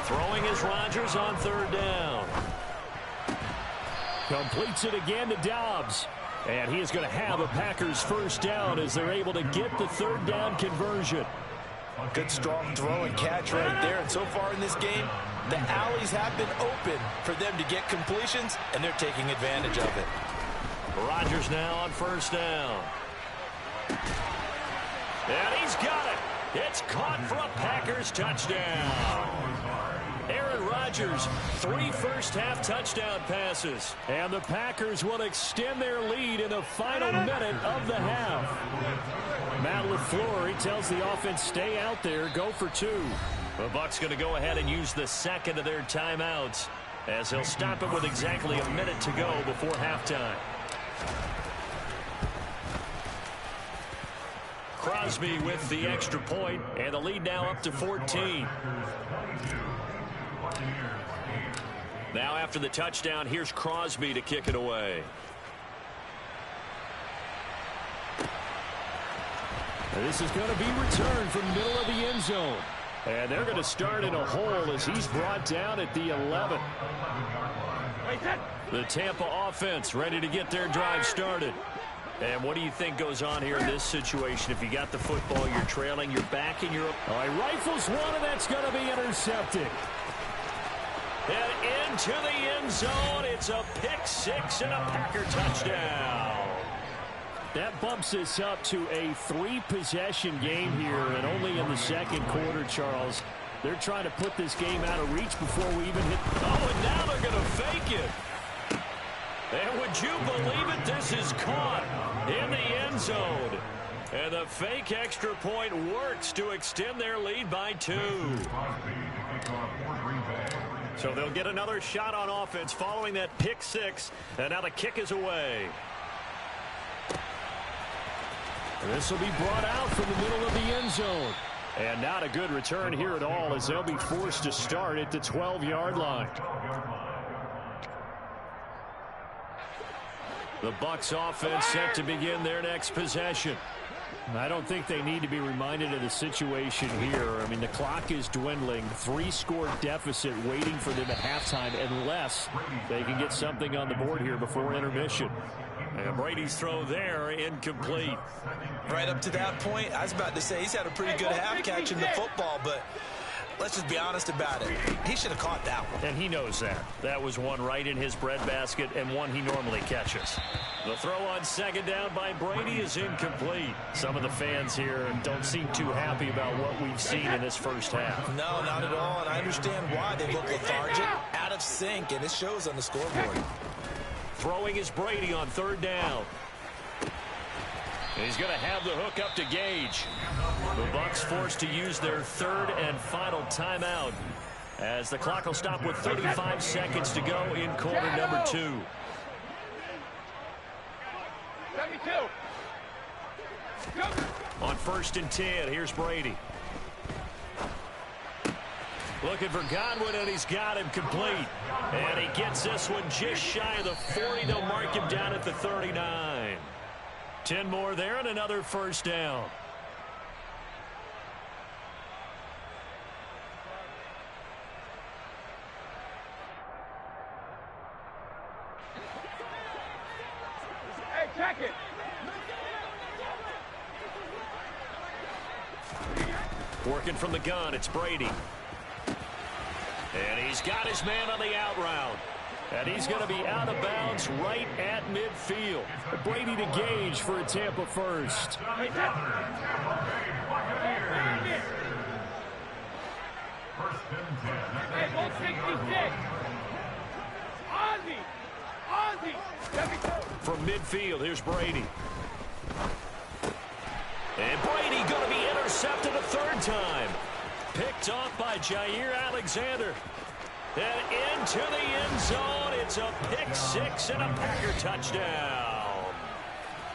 Throwing is Rodgers on 3rd down. Completes it again to Dobbs. And he is going to have a Packers first down as they're able to get the 3rd down conversion. Good strong throw and catch right there. And so far in this game, the alleys have been open for them to get completions, and they're taking advantage of it. Rodgers now on 1st down. And he's got it. It's caught for a Packers touchdown. Aaron Rodgers, 3 first-half touchdown passes. And the Packers will extend their lead in the final minute of the half. Matt LaFleur, he tells the offense, stay out there, go for 2. The Bucs going to go ahead and use the 2nd of their timeouts as he'll stop it with exactly a minute to go before halftime. Crosby with the extra point, and the lead now up to 14. Now after the touchdown, here's Crosby to kick it away. This is going to be returned from the middle of the end zone. And they're going to start in a hole as he's brought down at the 11. The Tampa offense ready to get their drive started. And what do you think goes on here in this situation? If you got the football, you're trailing, you're back, and you're... All right, rifles one, and that's going to be intercepted. And into the end zone, it's a pick six and a Packer touchdown. That bumps us up to a 3-possession game here, and only in the second quarter, Charles. They're trying to put this game out of reach before we even hit... Oh, and now they're going to fake it. And would you believe it? This is caught in the end zone. And the fake extra point works to extend their lead by 2. So they'll get another shot on offense following that pick six. And now the kick is away. This will be brought out from the middle of the end zone. And not a good return here at all, as they'll be forced to start at the 12-yard line. The Bucs offense set to begin their next possession. I don't think they need to be reminded of the situation here. I mean, the clock is dwindling. 3-score deficit waiting for them at halftime unless they can get something on the board here before intermission. And Brady's throw there, incomplete. Right up to that point, I was about to say he's had a pretty good half catching the football, but let's just be honest about it. He should have caught that one. And he knows that. That was one right in his breadbasket and one he normally catches. The throw on second down by Brady is incomplete. Some of the fans here don't seem too happy about what we've seen in this first half. No, not at all, and I understand why. They look lethargic, out of sync, and it shows on the scoreboard. Throwing is Brady on third down. And he's going to have the hook up to Gage. The Bucs forced to use their third and final timeout as the clock will stop with 35 seconds to go in quarter number 2. On 1st and 10, here's Brady. Looking for Godwin, and he's got him complete. And he gets this one just shy of the 40. They'll mark him down at the 39. 10 more there and another first down. Hey, check it. Working from the gun, it's Brady. And he's got his man on the out route. And he's going to be out of bounds right at midfield. Brady to Gage for a Tampa first. From midfield, here's Brady. And Brady going to be intercepted a third time. Picked off by Jair Alexander. And into the end zone, it's a pick six and a Packer touchdown.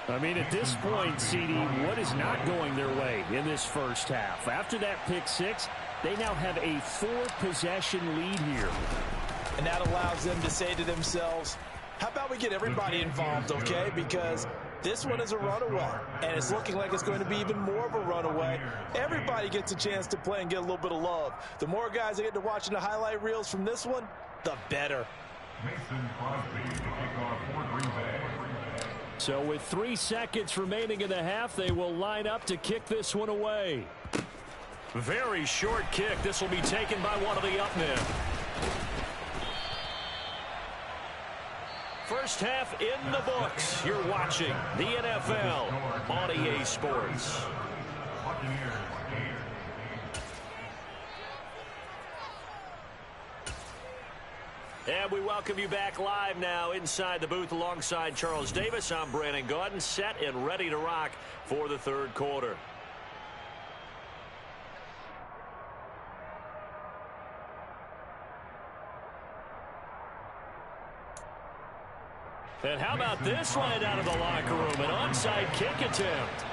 I mean, at this point, CD, what is not going their way in this first half? After that pick six, they now have a 4-possession lead here. And that allows them to say to themselves, how about we get everybody involved, okay? Because this one is a runaway, and it's looking like it's going to be even more of a runaway. Everybody gets a chance to play and get a little bit of love. The more guys that get to watching the highlight reels from this one, the better. So with 3 seconds remaining in the half, they will line up to kick this one away. Very short kick. This will be taken by one of the up men. First half in the books. You're watching the NFL on EA Sports. And we welcome you back live now inside the booth alongside Charles Davis. I'm Brandon Gaudin, set and ready to rock for the third quarter. And how about this right out of the locker room? An onside kick attempt.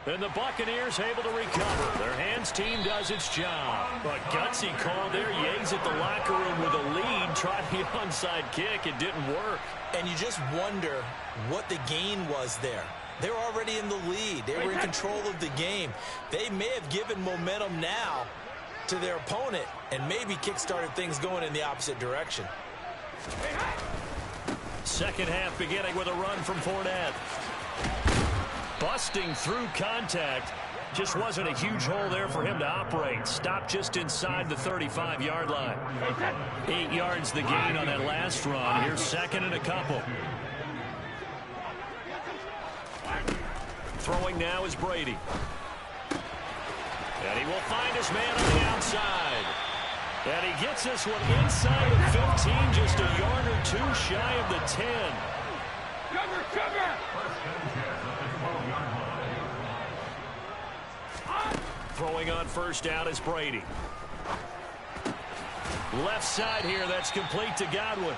And the Buccaneers able to recover. Their hands team does its job. But gutsy call there. Yates at the locker room with a lead. Tried the onside kick. It didn't work. And you just wonder what the gain was there. They're already in the lead. They were in control of the game. They may have given momentum now to their opponent and maybe kick-started things going in the opposite direction. Second half beginning with a run from Fournette. Busting through contact. Just wasn't a huge hole there for him to operate. Stopped just inside the 35-yard line. 8 yards the gain on that last run. Here's second and a couple. Throwing now is Brady. And he will find his man on the outside. And he gets this one inside of 15, just a yard or two shy of the 10. Cover! Throwing on first down is Brady. Left side here, that's complete to Godwin.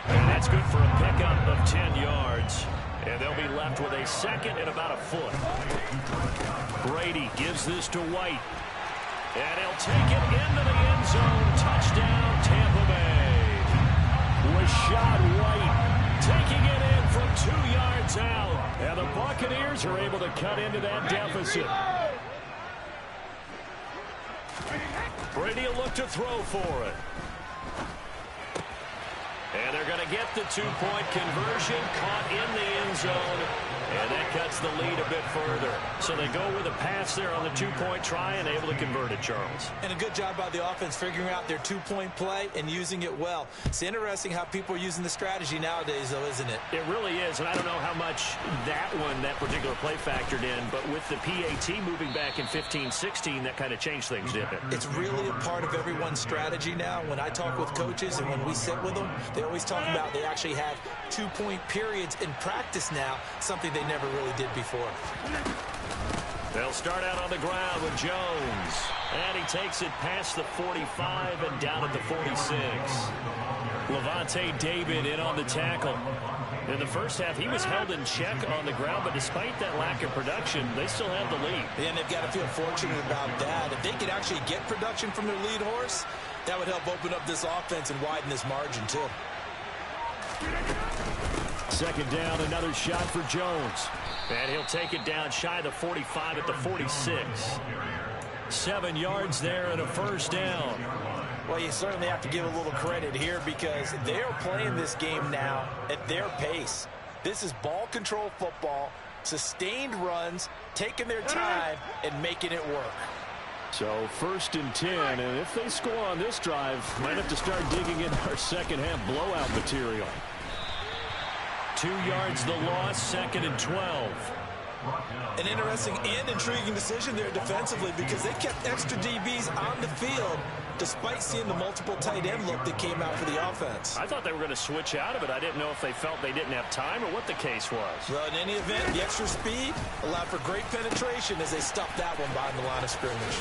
And that's good for a pickup of 10 yards. And they'll be left with a second and about a foot. Brady gives this to White. And he'll take it into the end zone. Touchdown, Tampa Bay. Rashad White taking it in from 2 yards out. And the Buccaneers are able to cut into that deficit. Brady will look to throw for it. And they're going to get the 2-point conversion, caught in the end zone, and that cuts the lead a bit further. So they go with a pass there on the 2-point try and able to convert it, Charles. And a good job by the offense figuring out their 2-point play and using it well. It's interesting how people are using the strategy nowadays, though, isn't it? It really is, and I don't know how much that particular play factored in, but with the PAT moving back in 15-16, that kind of changed things, didn't it? It's really a part of everyone's strategy now. When I talk with coaches and when we sit with them, they always talk about they actually have 2-point periods in practice now, something they never really did before. They'll start out on the ground with Jones. And he takes it past the 45 and down at the 46. Levante David in on the tackle. In the first half, he was held in check on the ground, but despite that lack of production, they still have the lead. And they've got to feel fortunate about that. If they could actually get production from their lead horse, that would help open up this offense and widen this margin, too. Second down, another shot for Jones. And he'll take it down shy of the 45 at the 46. 7 yards there and a first down. Well, you certainly have to give a little credit here because they're playing this game now at their pace. This is ball control football, sustained runs, taking their time, and making it work. So first and 10, and if they score on this drive, might have to start digging into our second half blowout material. 2 yards the loss, second and 12. An interesting and intriguing decision there defensively because they kept extra DBs on the field despite seeing the multiple tight end look that came out for the offense. I thought they were going to switch out of it. I didn't know if they felt they didn't have time or what the case was. Well, in any event, the extra speed allowed for great penetration as they stuffed that one behind the line of scrimmage.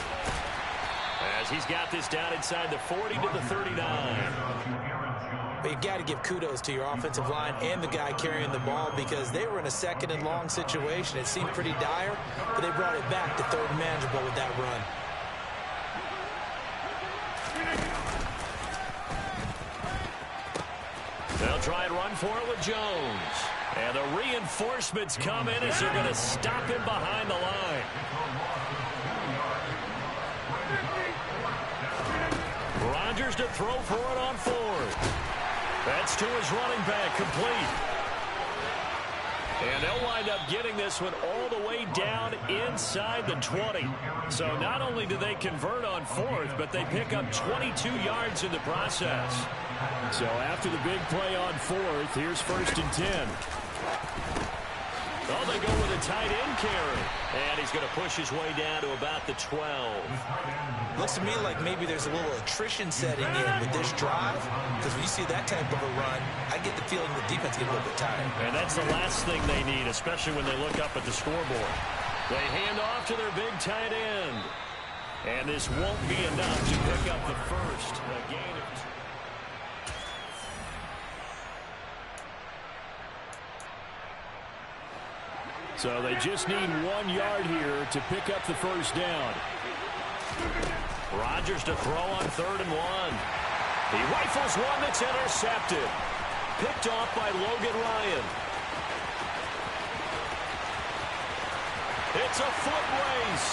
As he's got this down inside the 40 to the 39. But you've got to give kudos to your offensive line and the guy carrying the ball because they were in a second and long situation. It seemed pretty dire, but they brought it back to third and manageable with that run. They'll try and run for it with Jones. And the reinforcements come in as they're going to stop him behind the line. Rodgers to throw for it on fourth. That's to his running back, complete. And they'll wind up getting this one all the way down inside the 20. So not only do they convert on fourth, but they pick up 22 yards in the process. So after the big play on fourth, here's first and 10. Oh, they go with a tight end carry. And he's going to push his way down to about the 12. Looks to me like maybe there's a little attrition setting in with this drive. Because when you see that type of a run, I get the feeling the defense gets a little bit tired. And that's the last thing they need, especially when they look up at the scoreboard. They hand off to their big tight end. And this won't be enough to pick up the first. A gain of 2. So they just need 1 yard here to pick up the first down. Rodgers to throw on third and 1. He rifles one that's intercepted. Picked off by Logan Ryan. It's a foot race.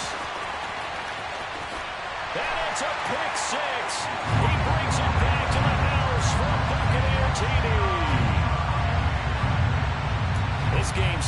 And it's a pick six. He brings it back to the house for a Buccaneer TD.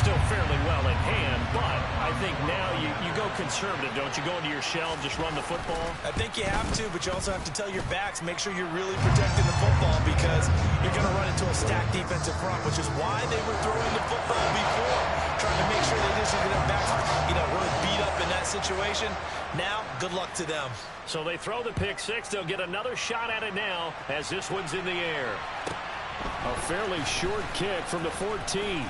still fairly well in hand, but I think now you go conservative, don't you? Go into your shell and just run the football? I think you have to, but you also have to tell your backs, make sure you're really protecting the football because you're going to run into a stacked defensive front, which is why they were throwing the football before, trying to make sure they didn't get their backs, really beat up in that situation. Now, good luck to them. So they throw the pick six. They'll get another shot at it now as this one's in the air. A fairly short kick from the 14.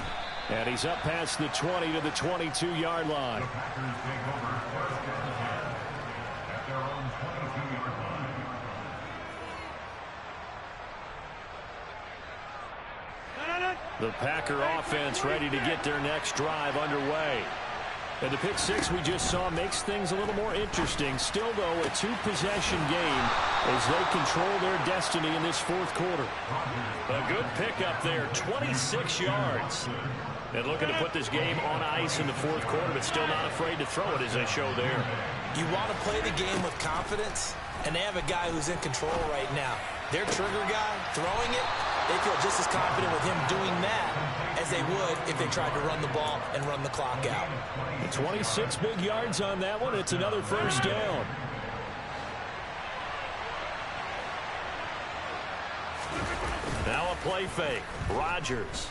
And he's up past the 20 to the 22-yard line. The Packers take over first and 10 at their own 22-yard line. The Packer offense ready to get their next drive underway. And the pick six we just saw makes things a little more interesting. Still, though, a two-possession game as they control their destiny in this fourth quarter. A good pickup there, 26 yards. And looking to put this game on ice in the fourth quarter, but still not afraid to throw it as they show there. You want to play the game with confidence, and they have a guy who's in control right now. Their trigger guy, throwing it, they feel just as confident with him doing that as they would if they tried to run the ball and run the clock out. 26 big yards on that one. It's another first down. Now a play fake. Rodgers.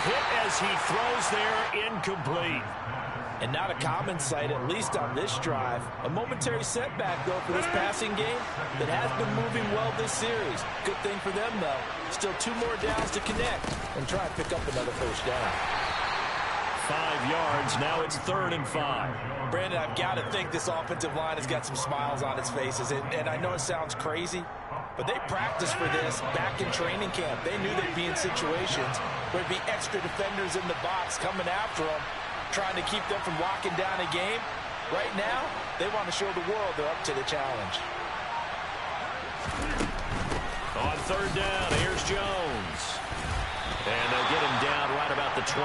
Hit as he throws there, incomplete. And not a common sight, at least on this drive. A momentary setback, though, for this passing game that has been moving well this series. Good thing for them, though. Still 2 more downs to connect and try and pick up another first down. 5 yards. Now it's 3rd and 5. Brandon, I've got to think this offensive line has got some smiles on its faces. And I know it sounds crazy, but they practiced for this back in training camp. They knew they'd be in situations where there'd be extra defenders in the box coming after them, trying to keep them from locking down a game. Right now, they want to show the world they're up to the challenge. On 3rd down, here's Jones. And they'll get him down right about the 20.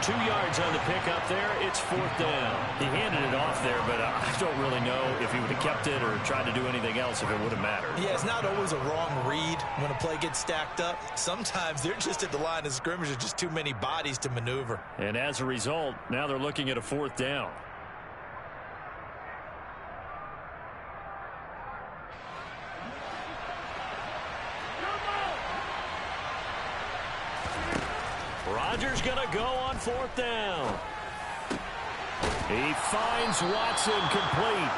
2 yards on the pickup there. It's 4th down. He handed it off there, but I don't really know if he would have kept it or tried to do anything else if it would have mattered. Yeah, it's not always a wrong read when a play gets stacked up. Sometimes they're just at the line of scrimmage. There's just too many bodies to maneuver. And as a result, now they're looking at a 4th down. Rodgers going to go on 4th down. He finds Watson complete.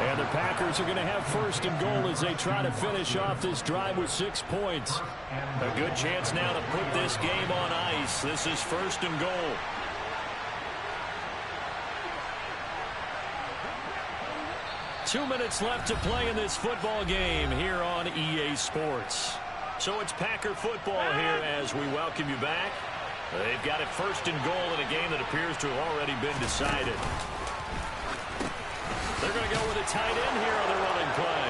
And the Packers are going to have 1st and goal as they try to finish off this drive with 6 points. A good chance now to put this game on ice. This is 1st and goal. Two minutes left to play in this football game here on EA Sports. So it's Packer football here as we welcome you back. They've got it 1st and goal in a game that appears to have already been decided. They're going to go with a tight end here on the running play.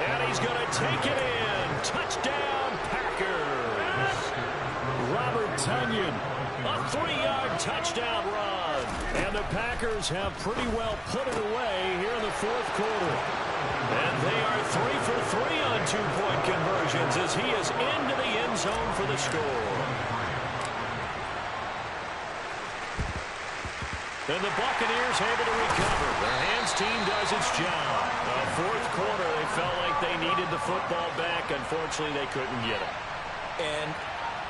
And he's going to take it in. Touchdown, Packers. Robert Tonyan, a 3-yard touchdown run. And the Packers have pretty well put it away here in the 4th quarter. And they are 3 for 3 on 2-point conversions as he is into the end zone for the score. And the Buccaneers able to recover. Their hands team does its job. The 4th quarter, they felt like they needed the football back. Unfortunately, they couldn't get it. And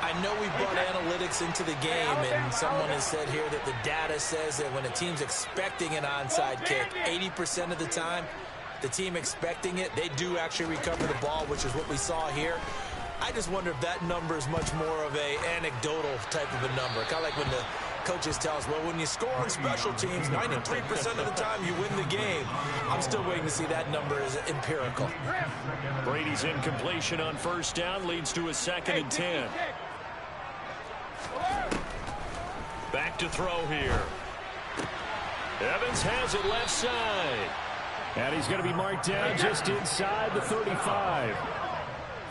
I know we brought analytics into the game, and someone has said here that the data says that when a team's expecting an onside kick, 80% of the time, the team expecting it, they do actually recover the ball, which is what we saw here. I just wonder if that number is much more of a anecdotal type of a number. Kind of like when the coaches tell us, well, when you score on special teams, 93% of the time you win the game. I'm still waiting to see that number is empirical. Brady's incompletion on 1st down leads to a 2nd and 10. Back to throw here. Evans has it left side. And he's going to be marked down just inside the 35.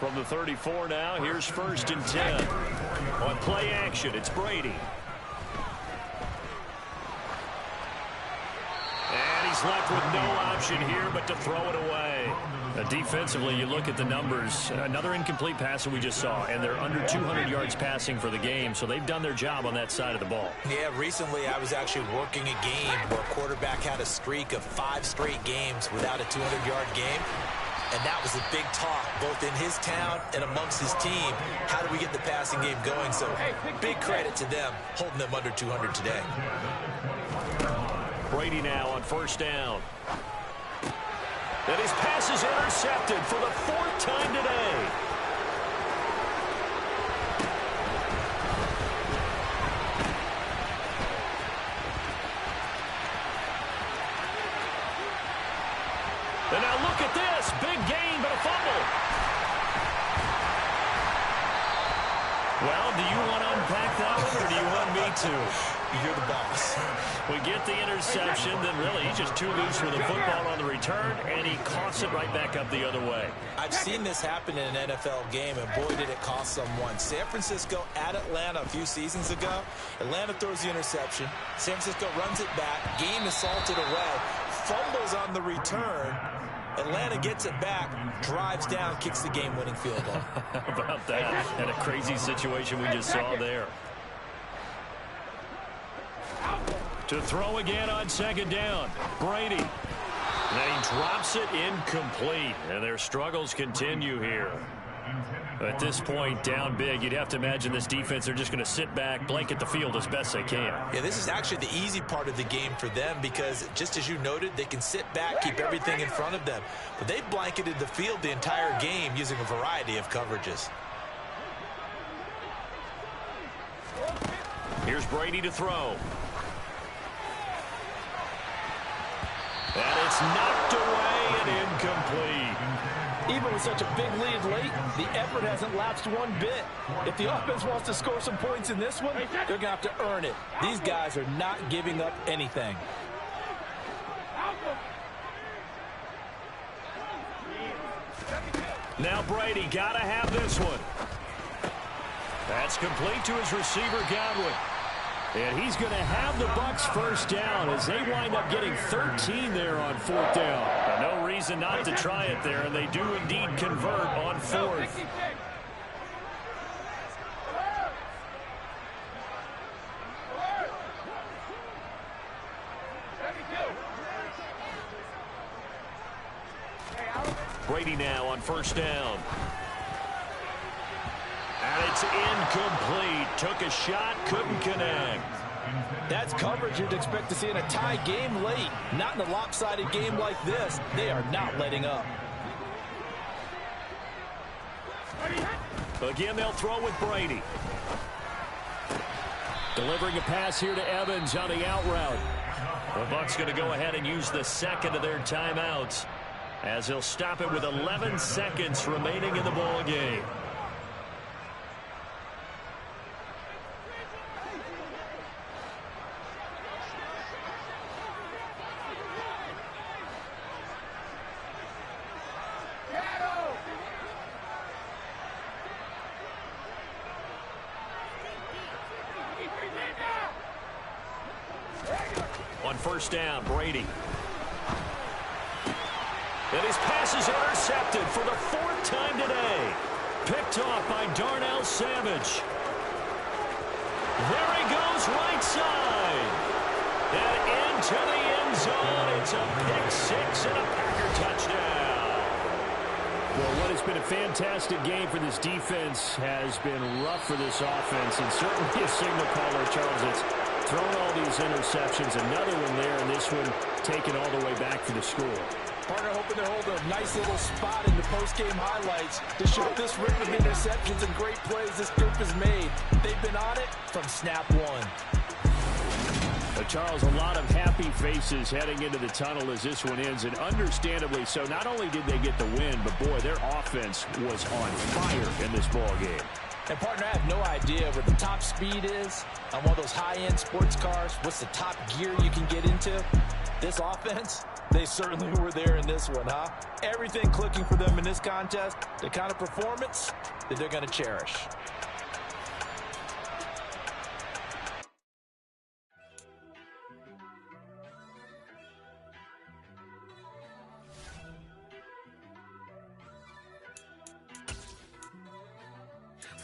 From the 34 now, here's 1st and 10. On play action, it's Brady. And he's left with no option here but to throw it away. Defensively, you look at the numbers. Another incomplete pass that we just saw, and they're under 200 yards passing for the game, so they've done their job on that side of the ball. Yeah, recently I was actually working a game where a quarterback had a streak of 5 straight games without a 200-yard game. And that was a big talk, both in his town and amongst his team. How do we get the passing game going? So big credit to them, holding them under 200 today. Brady now on first down. And his pass is intercepted for the 4th time today. And now look at this. Big gain, but a fumble. Well, do you want to unpack that one, or do you want me to? You're the boss. We get the interception, then really he's just too loose with the football on the return, and he coughs it right back up the other way. I've seen this happen in an NFL game, and boy, did it cost someone. San Francisco at Atlanta a few seasons ago. Atlanta throws the interception. San Francisco runs it back. Game is salted away. Fumbles on the return. Atlanta gets it back, drives down, kicks the game-winning field goal. How about that? And a crazy situation we just saw there. To throw again on second down. Brady. And he drops it incomplete. And their struggles continue here. At this point, down big, you'd have to imagine this defense, they're just going to sit back, blanket the field as best they can. Yeah, this is actually the easy part of the game for them because, just as you noted, they can sit back, keep everything in front of them. But they've blanketed the field the entire game using a variety of coverages. Here's Brady to throw. And it's knocked away and incomplete. Even with such a big lead late, the effort hasn't lapsed one bit. If the offense wants to score some points in this one, they're going to have to earn it. These guys are not giving up anything. Now Brady got to have this one. That's complete to his receiver, Godwin. And he's going to have the Bucs first down as they wind up getting 13 there on 4th down. And no reason not to try it there, and they do indeed convert on 4th. Brady now on first down. And it's incomplete. Took a shot, couldn't connect. That's coverage you'd expect to see in a tie game late. Not in a lopsided game like this. They are not letting up. Again, they'll throw with Brady. Delivering a pass here to Evans on the out route. The Bucs going to go ahead and use the second of their timeouts as he'll stop it with 11 seconds remaining in the ball game. On first down, Brady. And his pass is intercepted for the 4th time today. Picked off by Darnell Savage. There he goes, right side. And into the end zone. It's a pick 6 and a Packer touchdown. Well, what has been a fantastic game for this defense has been rough for this offense, and certainly a signal caller, Charles. It's thrown all these interceptions, another one there, and this one taken all the way back for the score. Partner hoping to hold a nice little spot in the post-game highlights to show this rip of interceptions and great plays this group has made. They've been on it from snap one. Charles, a lot of happy faces heading into the tunnel as this one ends, and understandably so. Not only did they get the win, but boy, their offense was on fire in this ball game. And partner, I have no idea what the top speed is on one of those high-end sports cars. What's the top gear you can get into? This offense, they certainly were there in this one, huh? Everything clicking for them in this contest, the kind of performance that they're going to cherish.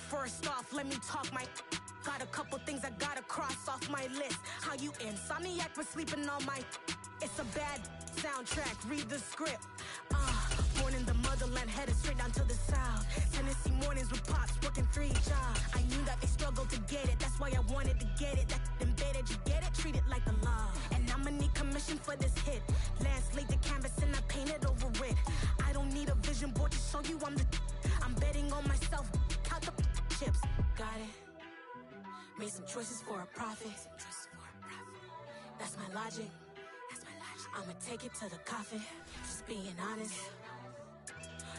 First off, let me talk my. Got a couple things I gotta cross off my list. How you insomniac for sleeping on my. It's a bad soundtrack, read the script. Born in the motherland, headed straight down to the south. Tennessee mornings with pops, working 3 jobs. I knew that they struggled to get it, that's why I wanted to get it. That embedded, you get it, treat it like a law. And I'ma need commission for this hit. Lance laid the canvas and I painted over it. I don't need a vision board to show you I'm betting on myself, count the chips. Got it. Made some choices for a profit. That's my logic. I'ma take it to the coffin, just being honest.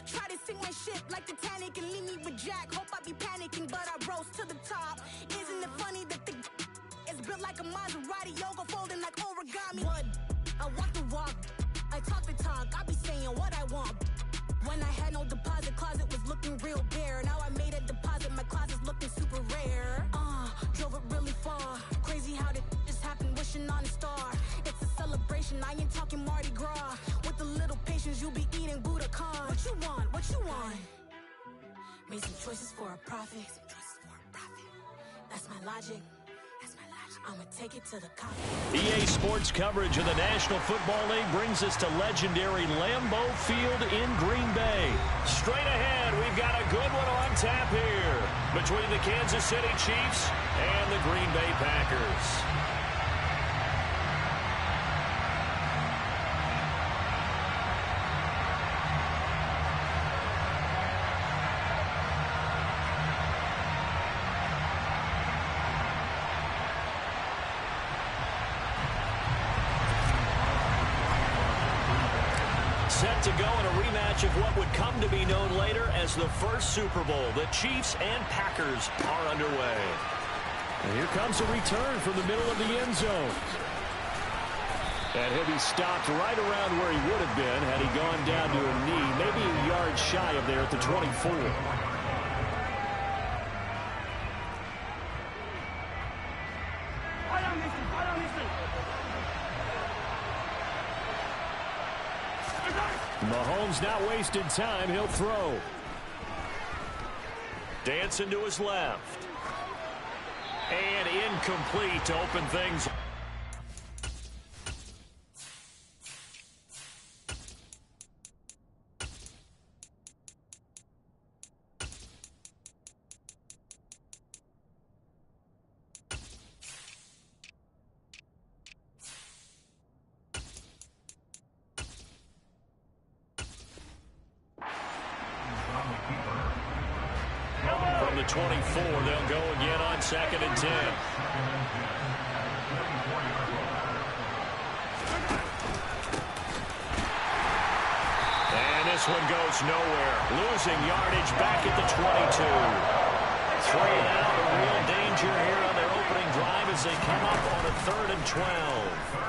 Try to sink my ship like Titanic and leave me with Jack. Hope I be panicking, but I rose to the top. Isn't it funny that the is built like a Maserati, yoga folding like origami? What? I walk the walk, I talk the talk, I be saying what I want. When I had no deposit, closet was looking real bare. Now I made a deposit, my closet's looking super rare. Drove it really far. Crazy how did this happen, wishing on a star. It's a celebration, I ain't talking Mardi Gras. With a little patience, you'll be eating Budokan. What you want? What you want? Made some choices for a profit. That's my logic. I'ma take it to the coffin. EA Sports coverage of the National Football League brings us to legendary Lambeau Field in Green Bay. Straight ahead, we've got a good one on tap here between the Kansas City Chiefs and the Green Bay Packers. Set to go in a rematch of what would come to be known later as the first Super Bowl. The Chiefs and Packers are underway. And here comes a return from the middle of the end zone. And he'll be stopped right around where he would have been had he gone down to a knee, maybe a yard shy of there at the 24. Mahomes not wasting time. He'll throw. Dancing to his left. And incomplete to open things. From the 24, they'll go again on 2nd and 10. And this one goes nowhere. Losing yardage back at the 22. 3 out, a real danger here on their opening drive as they come up on a 3rd and 12.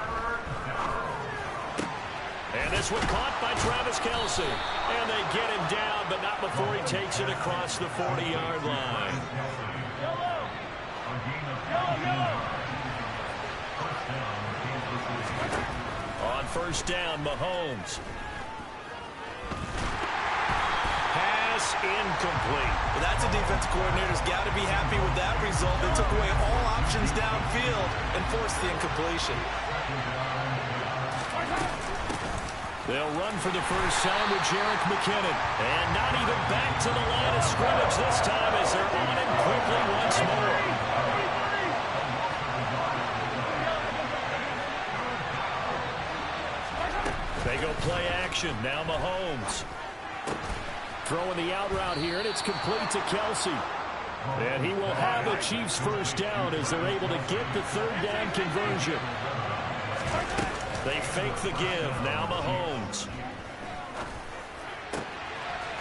And this one caught by Travis Kelce. And they get him down, but not before he takes it across the 40-yard line. On 1st down, Mahomes. Pass incomplete. Well, that's a defensive coordinator's got to be happy with that result. They took away all options downfield and forced the incompletion. They'll run for the first time with Jerick McKinnon. And not even back to the line of scrimmage this time as they're on him quickly once more. They go play action. Now Mahomes. Throwing the out route here, and it's complete to Kelce. And he will have a Chiefs first down as they're able to get the 3rd down conversion. They fake the give. Now Mahomes.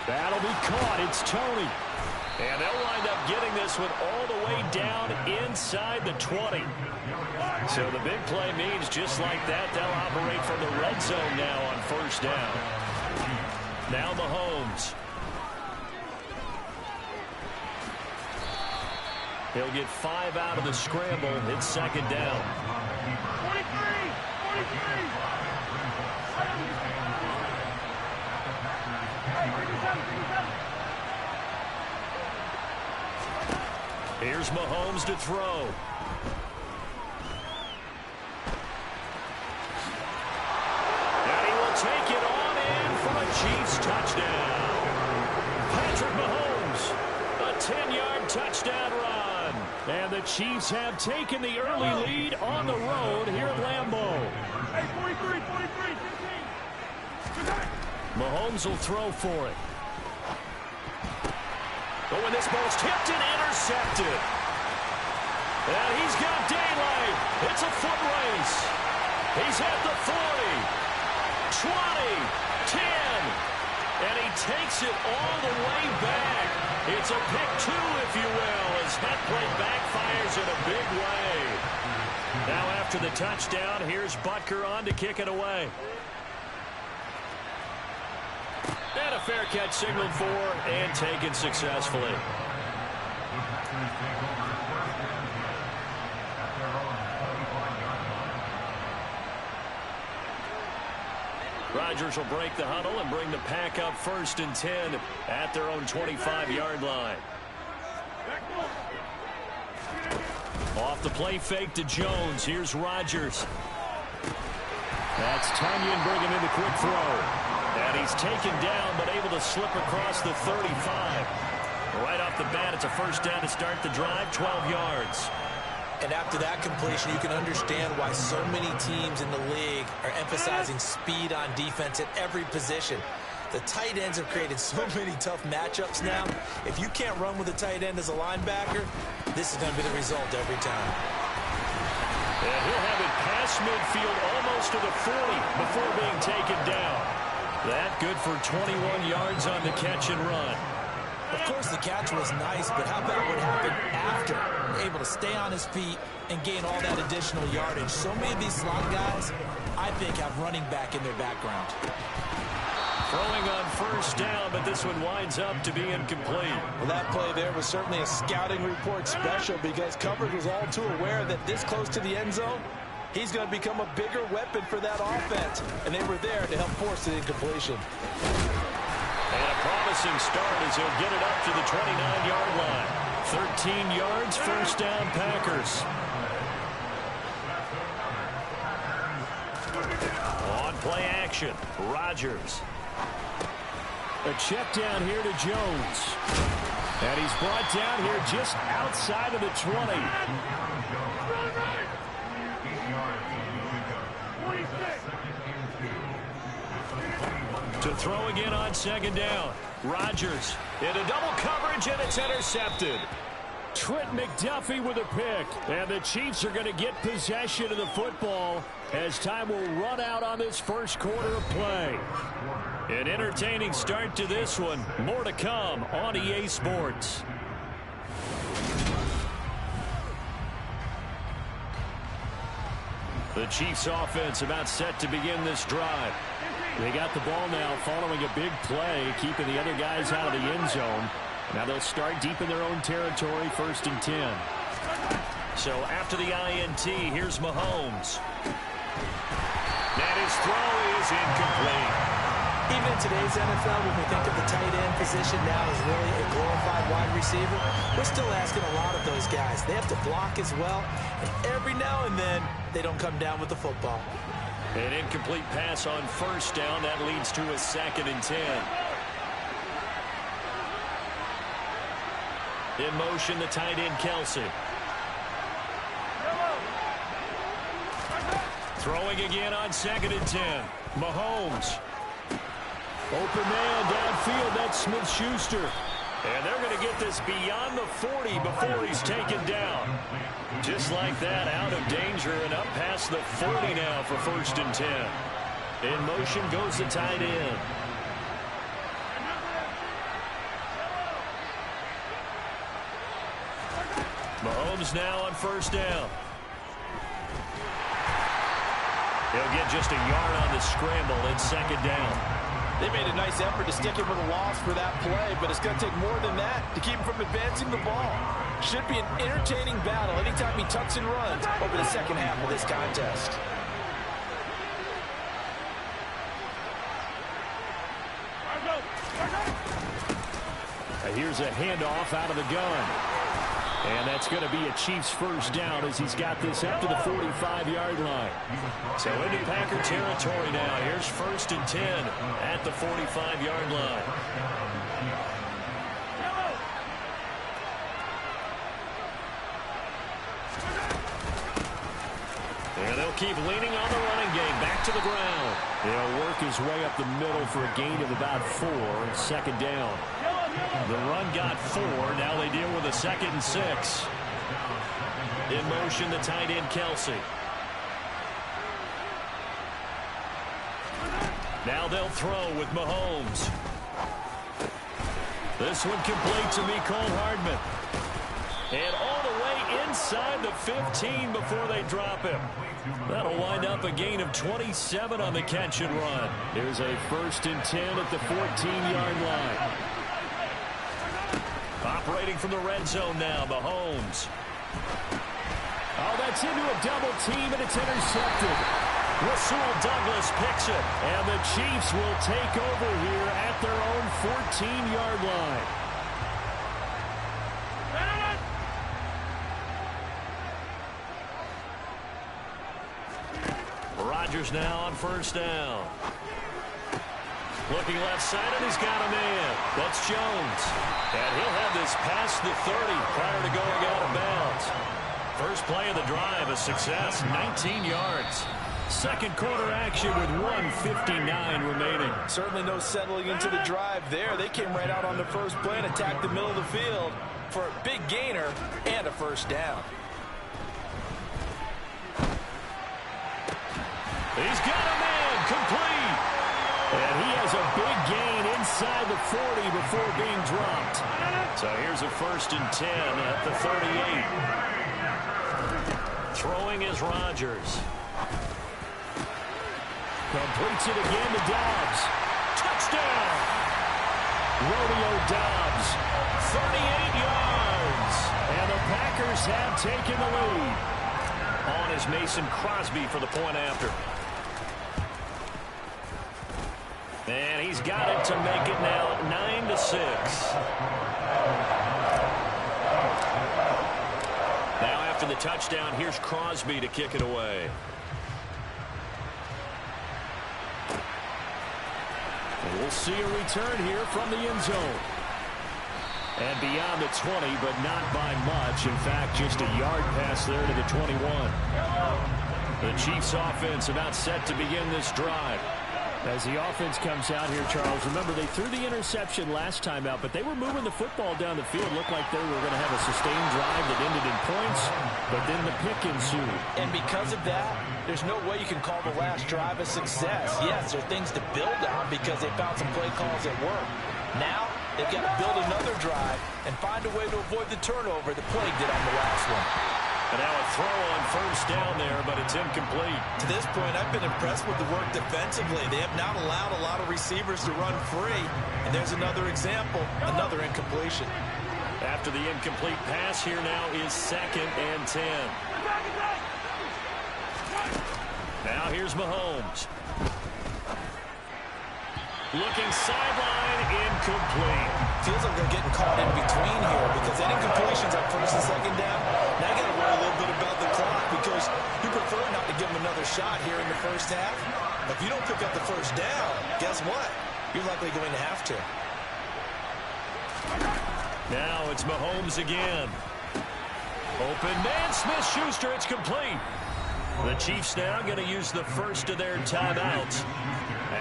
That'll be caught. It's Tony. And they'll wind up getting this one all the way down inside the 20. So the big play means just like that, they'll operate from the red zone now on 1st down. Now Mahomes. He'll get 5 out of the scramble. It's 2nd down. 43! Here's Mahomes to throw. And he will take it on in for a Chiefs touchdown. Patrick Mahomes, a 10-yard touchdown run. And the Chiefs have taken the early lead on the road here at Lambeau. Hey, 43, 15. Mahomes will throw for it. But when this ball's tipped and intercepted. And he's got daylight. It's a foot race. He's at the 40, 20, 10. And he takes it all the way back. It's a pick two, if you will, as that play backfires in a big way. Now after the touchdown, here's Butker on to kick it away. And a fair catch signaled for and taken successfully. Rodgers will break the huddle and bring the pack up 1st and 10 at their own 25-yard line. Off the play fake to Jones. Here's Rodgers. That's Tunyon bringing in the quick throw. And he's taken down but able to slip across the 35. Right off the bat, it's a first down to start the drive, 12 yards. And after that completion, you can understand why so many teams in the league are emphasizing speed on defense at every position. The tight ends have created so many tough matchups now. If you can't run with a tight end as a linebacker, this is going to be the result every time. And he'll have it past midfield almost to the 40 before being taken down. That good for 21 yards on the catch and run. Of course, the catch was nice, but how about what happened after? Able to stay on his feet and gain all that additional yardage. So many of these slot guys, I think, have running back in their background. Throwing on first down, but this one winds up to be incomplete. Well, that play there was certainly a scouting report special because coverage was all too aware that this close to the end zone, he's going to become a bigger weapon for that offense. And they were there to help force the incompletion. And a promising start as he'll get it up to the 29-yard line. 13 yards, first down, Packers. On play action, Rodgers. A check down here to Jones. And he's brought down here just outside of the 20. To throw again on second down. Rodgers into double coverage, and it's intercepted. Trent McDuffie with a pick. And the Chiefs are going to get possession of the football as time will run out on this first quarter of play. An entertaining start to this one. More to come on EA Sports. The Chiefs offense about set to begin this drive. They got the ball now following a big play, keeping the other guys out of the end zone. Now they'll start deep in their own territory, 1st and 10. So after the INT, here's Mahomes. And his throw is incomplete. Even in today's NFL, when we think of the tight end position now as really a glorified wide receiver, we're still asking a lot of those guys. They have to block as well, and every now and then, they don't come down with the football. An incomplete pass on first down. That leads to a 2nd and 10. In motion, the tight end, Kelsey. Throwing again on 2nd and 10. Mahomes. Open man downfield. That's Smith-Schuster. And they're going to get this beyond the 40 before he's taken down. Just like that, out of danger and up past the 40 now for 1st and 10. In motion goes the tight end. Mahomes now on first down. He'll get just a yard on the scramble in 2nd down. They made a nice effort to stick him with a loss for that play, but it's going to take more than that to keep him from advancing the ball. Should be an entertaining battle anytime he tucks and runs over the second half of this contest. Here's a handoff out of the gun. And that's going to be a Chiefs first down as he's got this up to the 45-yard line. So into Packer territory now. Here's 1st and 10 at the 45-yard line. And they'll keep leaning on the running game. Back to the ground. He'll work his way up the middle for a gain of about 4. 2nd down. The run got 4. Now they deal with a 2nd and 6. In motion, the tight end, Kelsey. Now they'll throw with Mahomes. This one complete to Mecole Hardman. And all the way inside the 15 before they drop him. That'll wind up a gain of 27 on the catch and run. Here's a 1st and 10 at the 14-yard line. Operating from the red zone now, Mahomes. Oh, that's into a double team, and it's intercepted. Rasul Douglas picks it, and the Chiefs will take over here at their own 14-yard line. Rodgers now on 1st down. Looking left side, and he's got a man. That's Jones. And he'll have this past the 30 prior to going out of bounds. First play of the drive, a success, 19 yards. Second quarter action with 1:59 remaining. Certainly no settling into the drive there. They came right out on the first play and attacked the middle of the field for a big gainer and a 1st down. He's got a man, complete. And he has a big gain inside the 40 before being dropped. So here's a 1st and 10 at the 38. Throwing is Rodgers. Completes it again to Dobbs. Touchdown! Romeo Dobbs, 38 yards. And the Packers have taken the lead. On is Mason Crosby for the point after. And he's got it to make it now 9-6. Now after the touchdown, here's Crosby to kick it away. And we'll see a return here from the end zone. And beyond the 20, but not by much. In fact, just a yard pass there to the 21. The Chiefs offense about set to begin this drive. As the offense comes out here, Charles, remember they threw the interception last time out, but they were moving the football down the field. Looked like they were going to have a sustained drive that ended in points, but then the pick ensued. And because of that, there's no way you can call the last drive a success. Yes, there are things to build on because they found some play calls that work. Now, they've got to build another drive and find a way to avoid the turnover that plagued it on the last one. And now a throw on 1st down there, but it's incomplete. To this point, I've been impressed with the work defensively. They have not allowed a lot of receivers to run free. And there's another example, another incompletion. After the incomplete pass, here now is 2nd and 10. Now here's Mahomes. Looking sideline, incomplete. Feels like they're getting caught in between here because any incompletions on 1st and 2nd down, now you got to worry a little bit about the clock because you prefer not to give them another shot here in the 1st half. If you don't pick up the 1st down, guess what? You're likely going to have to. Now it's Mahomes again. Open man, Smith-Schuster, it's complete. The Chiefs now going to use the first of their timeouts,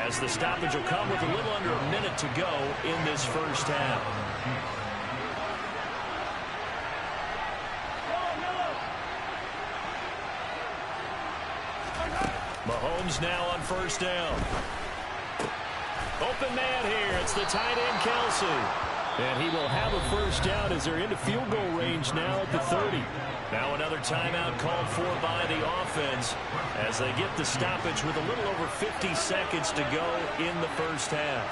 as the stoppage will come with a little under a minute to go in this 1st half. Mahomes now on 1st down. Open man here. It's the tight end, Kelsey. And he will have a 1st down as they're into field goal range now at the 30. Now another timeout called for by the offense as they get the stoppage with a little over 50 seconds to go in the 1st half.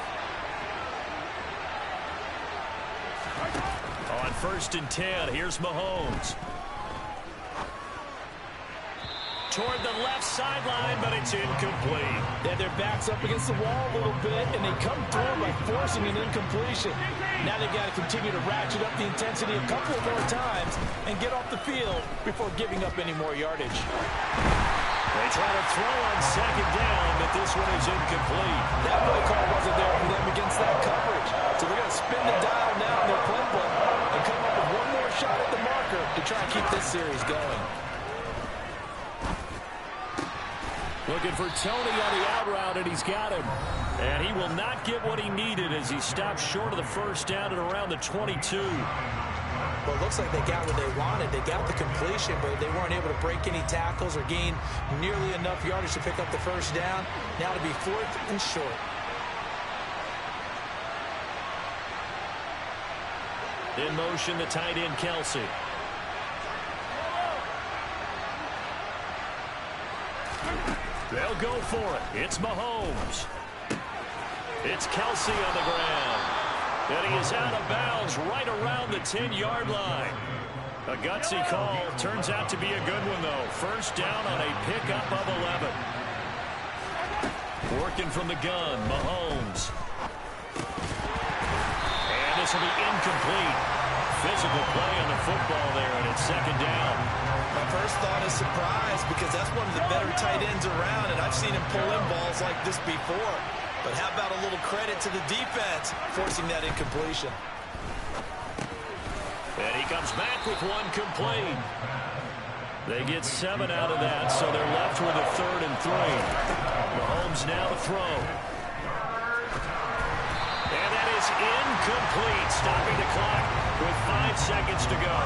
On 1st and 10, here's Mahomes. toward the left sideline, but it's incomplete. Yeah, their back's up against the wall a little bit, and they come through by forcing an incompletion. Now they've got to continue to ratchet up the intensity a couple of more times and get off the field before giving up any more yardage. They try to throw on second down, but this one is incomplete. That play call wasn't there for them against that coverage. So they're going to spin the dial now in their playbook and come up with one more shot at the marker to try and keep this series going. Looking for Tony on the out route, and he's got him. And he will not get what he needed as he stops short of the first down at around the 22. Well, it looks like they got what they wanted. They got the completion, but they weren't able to break any tackles or gain nearly enough yardage to pick up the first down. Now to be 4th and short. In motion, the tight end, Kelsey. They'll go for it. It's Mahomes. It's Kelsey on the ground. And he is out of bounds right around the 10-yard line. A gutsy call. Turns out to be a good one, though. First down on a pickup of 11. Working from the gun, Mahomes. And this will be incomplete. Physical play on the football there, and it's second down. My first thought is surprise because that's one of the better tight ends around, and I've seen him pull in balls like this before. But how about a little credit to the defense forcing that incompletion? And he comes back with one complete. They get 7 out of that, so they're left with a 3rd and 3. Mahomes now to throw. And that is incomplete, stopping the clock with 5 seconds to go.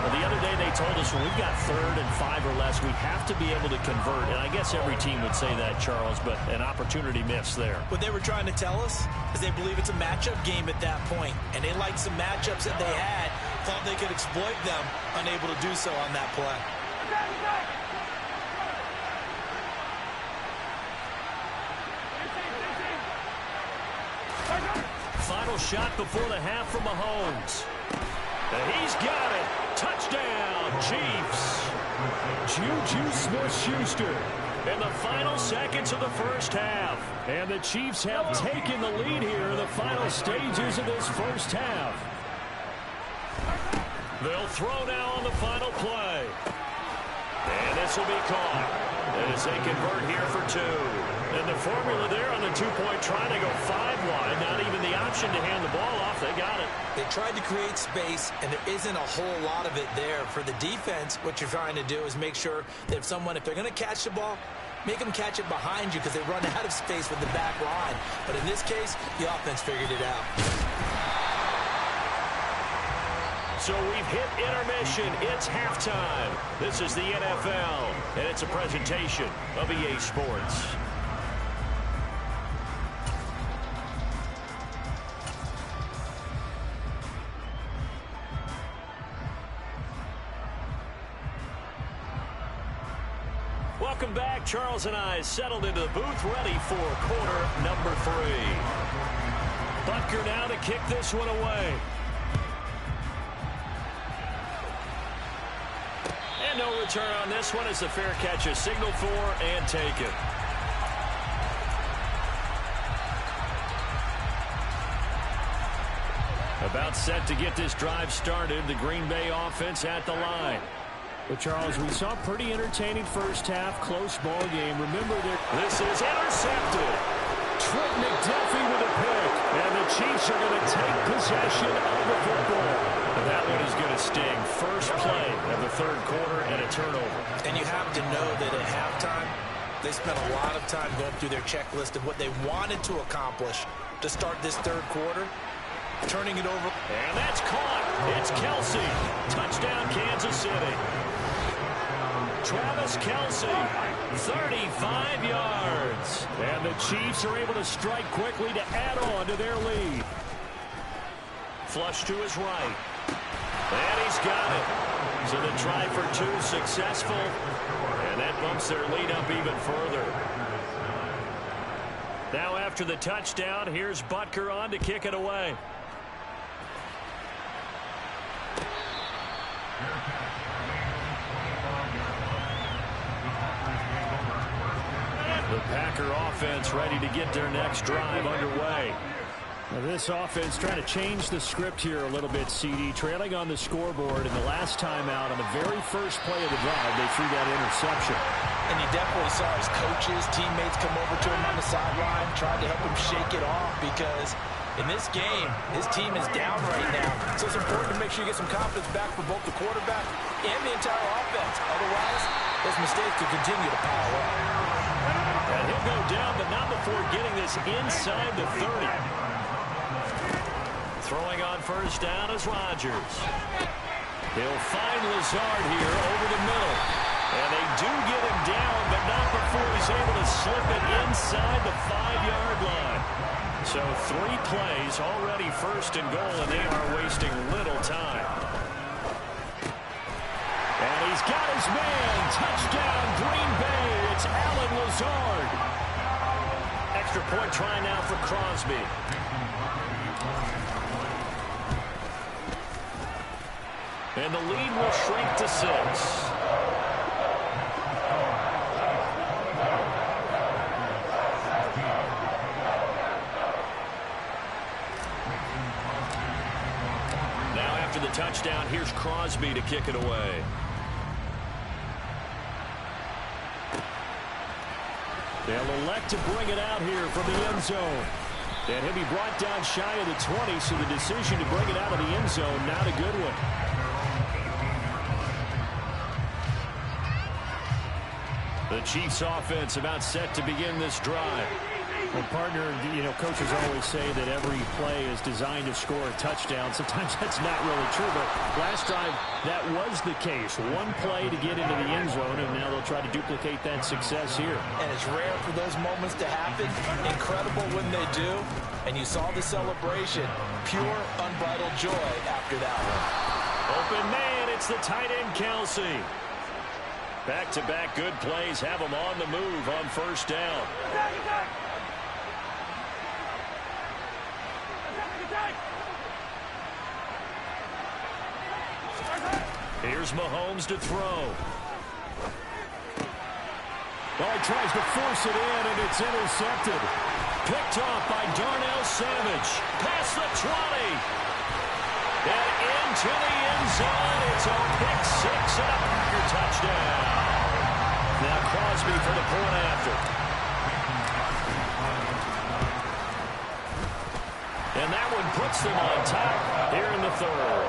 Well, the other day they told us when we've got 3rd and 5 or less, we have to be able to convert. And I guess every team would say that, Charles, but an opportunity missed there. What they were trying to tell us is they believe it's a matchup game at that point, and they liked some matchups that they had, thought they could exploit them, unable to do so on that play. Final shot before the half from Mahomes. And he's got it. Touchdown, Chiefs. Juju Smith-Schuster in the final seconds of the first half. And the Chiefs have taken the lead here in the final stages of this first half. They'll throw now on the final play. And this will be caught as they convert here for 2. And the formula there on the 2-point try to go 5 wide. Not even the option to hand the ball off. They got it. They tried to create space, and there isn't a whole lot of it there. For the defense, what you're trying to do is make sure that if they're going to catch the ball, make them catch it behind you because they run out of space with the back line. But in this case, the offense figured it out. So we've hit intermission. It's halftime. This is the NFL, and it's a presentation of EA Sports. Welcome back. Charles and I settled into the booth, ready for quarter number 3. Butker now to kick this one away. And no return on this one as the fair catch is signaled for and taken. About set to get this drive started. The Green Bay offense at the line. But, Charles, we saw a pretty entertaining first half, close ball game. Remember that this is intercepted. Trent McDuffie with a pick. And the Chiefs are going to take possession of the football. And that one is going to sting. First play of the 3rd quarter and a turnover. And you have to know that at halftime, they spent a lot of time going through their checklist of what they wanted to accomplish to start this 3rd quarter. Turning it over. And that's caught. It's Kelsey. Touchdown, Kansas City. Travis Kelsey, 35 yards. And the Chiefs are able to strike quickly to add on to their lead. Flush to his right. And he's got it. So the try for 2 successful. And that bumps their lead up even further. Now after the touchdown, here's Butker on to kick it away. The Packer offense ready to get their next drive underway. Now this offense trying to change the script here a little bit, CD. Trailing on the scoreboard, and the last time out on the very first play of the drive, they threw that interception. And he definitely saw his coaches, teammates come over to him on the sideline, tried to help him shake it off because in this game, his team is down right now. So it's important to make sure you get some confidence back for both the quarterback and the entire offense. Otherwise, those mistakes could continue to pile up. And he'll go down, but not before getting this inside the 30. Throwing on first down is Rodgers. He'll find Lazard here over the middle. And they do get him down, but not before he's able to slip it inside the 5-yard line. So 3 plays, already first and goal, and they are wasting little time. And he's got his man. Touchdown, Green Bay. It's Allen Lazard. Extra point try now for Crosby. And the lead will shrink to 6. The touchdown, here's Crosby to kick it away. They'll elect to bring it out here from the end zone. And he'll be brought down shy of the 20, so the decision to bring it out of the end zone, not a good one. The Chiefs offense about set to begin this drive. Well, partner, you know, coaches always say that every play is designed to score a touchdown. Sometimes that's not really true, but last drive, that was the case. One play to get into the end zone, and now they'll try to duplicate that success here. And it's rare for those moments to happen. Incredible when they do. And you saw the celebration. Pure, unbridled joy after that one. Open man, it's the tight end, Kelsey. Back-to-back good plays have him on the move on first down. Here's Mahomes to throw. Well, he tries to force it in, and it's intercepted. Picked off by Darnell Savage. Past the 20. And into the end zone. It's a pick 6 and a Packer touchdown. Now Crosby for the point after. And that one puts them on top here in the 3rd.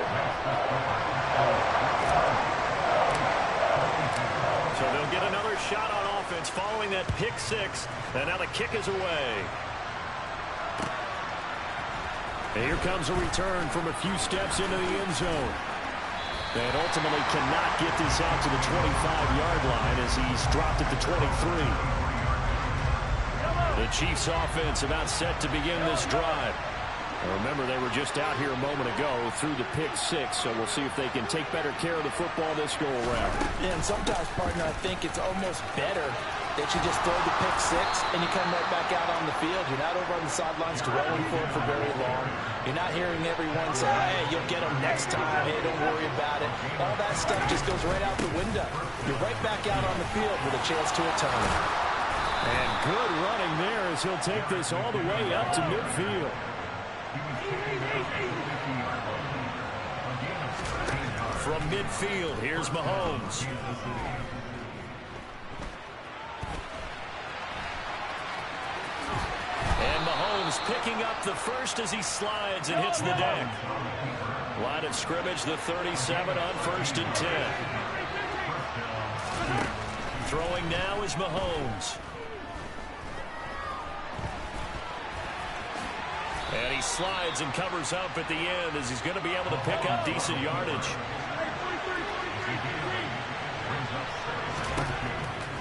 So they'll get another shot on offense following that pick 6. And now the kick is away. And here comes a return from a few steps into the end zone. And ultimately cannot get this out to the 25-yard line as he's dropped at the 23. The Chiefs offense about set to begin this drive. Remember, they were just out here a moment ago through the pick 6, so we'll see if they can take better care of the football this go-around. Yeah, and sometimes, partner, I think it's almost better that you just throw the pick 6 and you come right back out on the field. You're not over on the sidelines dwelling for it for very long. You're not hearing everyone say, hey, you'll get them next time. Hey, don't worry about it. All that stuff just goes right out the window. You're right back out on the field with a chance to atone. And good running there as he'll take this all the way up to midfield. From midfield, here's Mahomes. And Mahomes picking up the first as he slides and hits the deck. Line of scrimmage, the 37 on 1st and 10. Throwing now is Mahomes. And he slides and covers up at the end as he's going to be able to pick up decent yardage.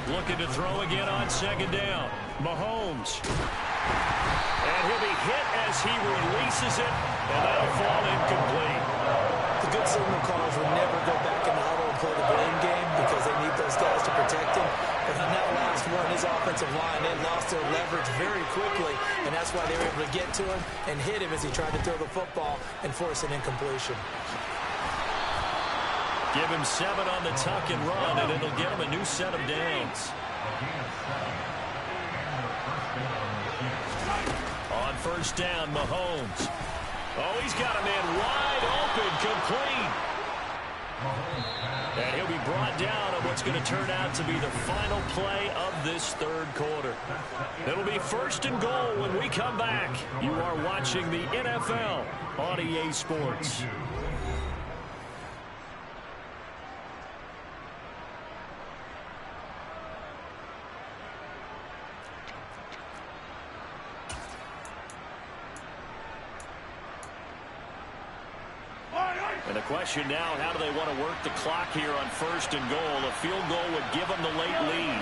Looking to throw again on 2nd down. Mahomes. And he'll be hit as he releases it, and that'll fall incomplete. The good signal callers will never go back in the huddle and play the blame game because they need those guys to protect him. But on that last one, his offensive line, they lost their leverage very quickly, and that's why they were able to get to him and hit him as he tried to throw the football and force an incompletion. Give him 7 on the tuck and run, and it'll get him a new set of downs. On first down, Mahomes. Oh, he's got a man wide open, complete. And he'll be brought down on what's going to turn out to be the final play of this third quarter. It'll be first and goal when we come back. You are watching the NFL on EA Sports. And the question now, how do they want to work the clock here on first and goal? A field goal would give them the late lead.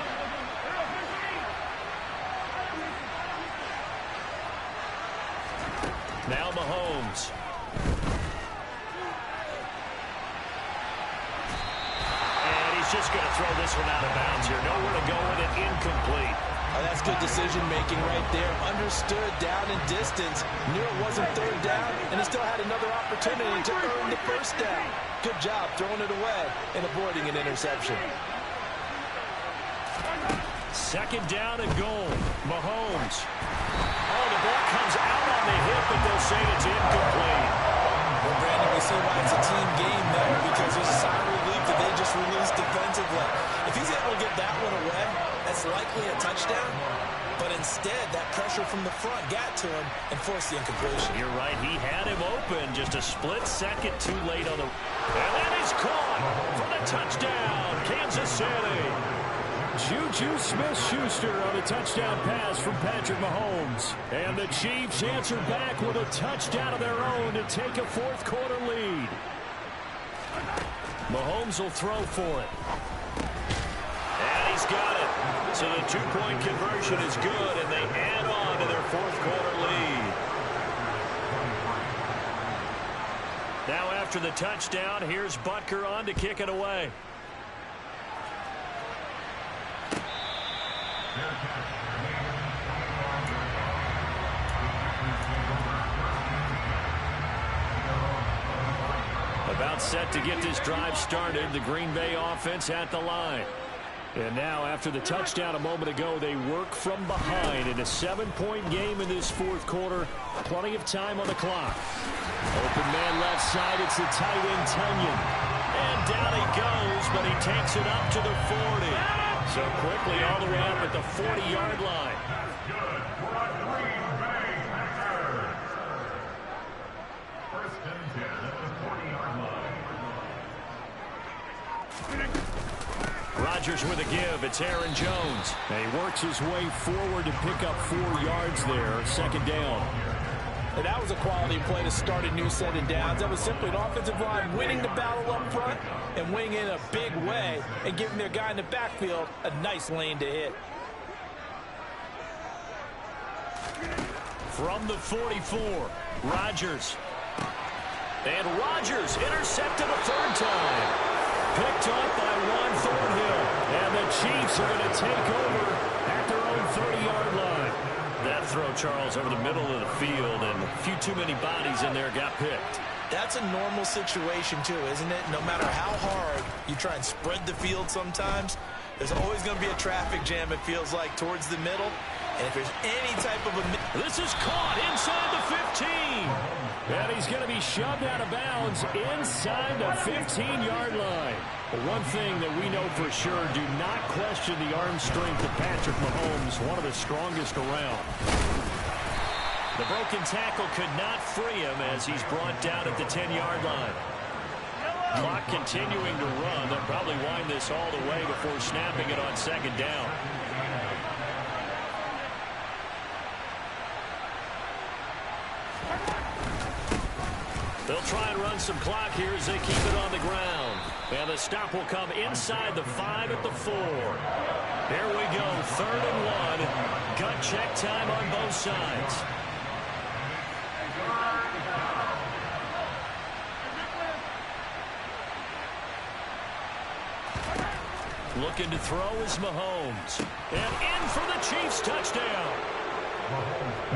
Now Mahomes. And he's just going to throw this one out of bounds here. Nowhere to go with it, incomplete. Oh, that's good decision-making right there. Understood down and distance. Knew it wasn't third down, and he still had another opportunity to earn the first down. Good job throwing it away and avoiding an interception. Second down and goal. Mahomes. Oh, the ball comes out on the hip, but they'll say it's incomplete. Well, Brandon, we see why it's a team game there, because there's a sign of relief that they just released defensively. If he's able to get that one away, that's likely a touchdown. But instead, that pressure from the front got to him and forced the incompletion. You're right. He had him open. Just a split second too late on the... And that is caught for the touchdown, Kansas City. Juju Smith-Schuster on the touchdown pass from Patrick Mahomes. And the Chiefs answer back with a touchdown of their own to take a fourth quarter lead. Mahomes will throw for it. And he's got it. So the two-point conversion is good, and they add on to their fourth quarter lead. Now after the touchdown, here's Butker on to kick it away. About set to get this drive started, the Green Bay offense at the line. And now, after the touchdown a moment ago, they work from behind in a 7-point game in this fourth quarter. Plenty of time on the clock. Open man left side, it's the tight end, Tunyon. And down he goes, but he takes it up to the 40. So quickly all the way up at the 40-yard line. Rodgers with a give. It's Aaron Jones. And he works his way forward to pick up 4 yards there. Second down. And that was a quality play to start a new set of downs. That was simply an offensive line winning the battle up front and winning in a big way and giving their guy in the backfield a nice lane to hit. From the 44, Rodgers. And Rodgers intercepted a third time. Picked up by Juan Thornhill. And the Chiefs are going to take over at their own 30-yard line. That throw, Charles, over the middle of the field, and a few too many bodies in there got picked. That's a normal situation, too, isn't it? No matter how hard you try and spread the field sometimes, there's always going to be a traffic jam, it feels like, towards the middle. And if there's any type of a... This is caught inside the 15. And he's going to be shoved out of bounds inside the 15-yard line. But one thing that we know for sure, do not question the arm strength of Patrick Mahomes, one of the strongest around. The broken tackle could not free him as he's brought down at the 10-yard line. Clock continuing to run. They'll probably wind this all the way before snapping it on second down. They'll try and run some clock here as they keep it on the ground. And the stop will come inside the 5 at the 4. There we go, 3rd and 1. Gut check time on both sides. Looking to throw is Mahomes. And in for the Chiefs touchdown.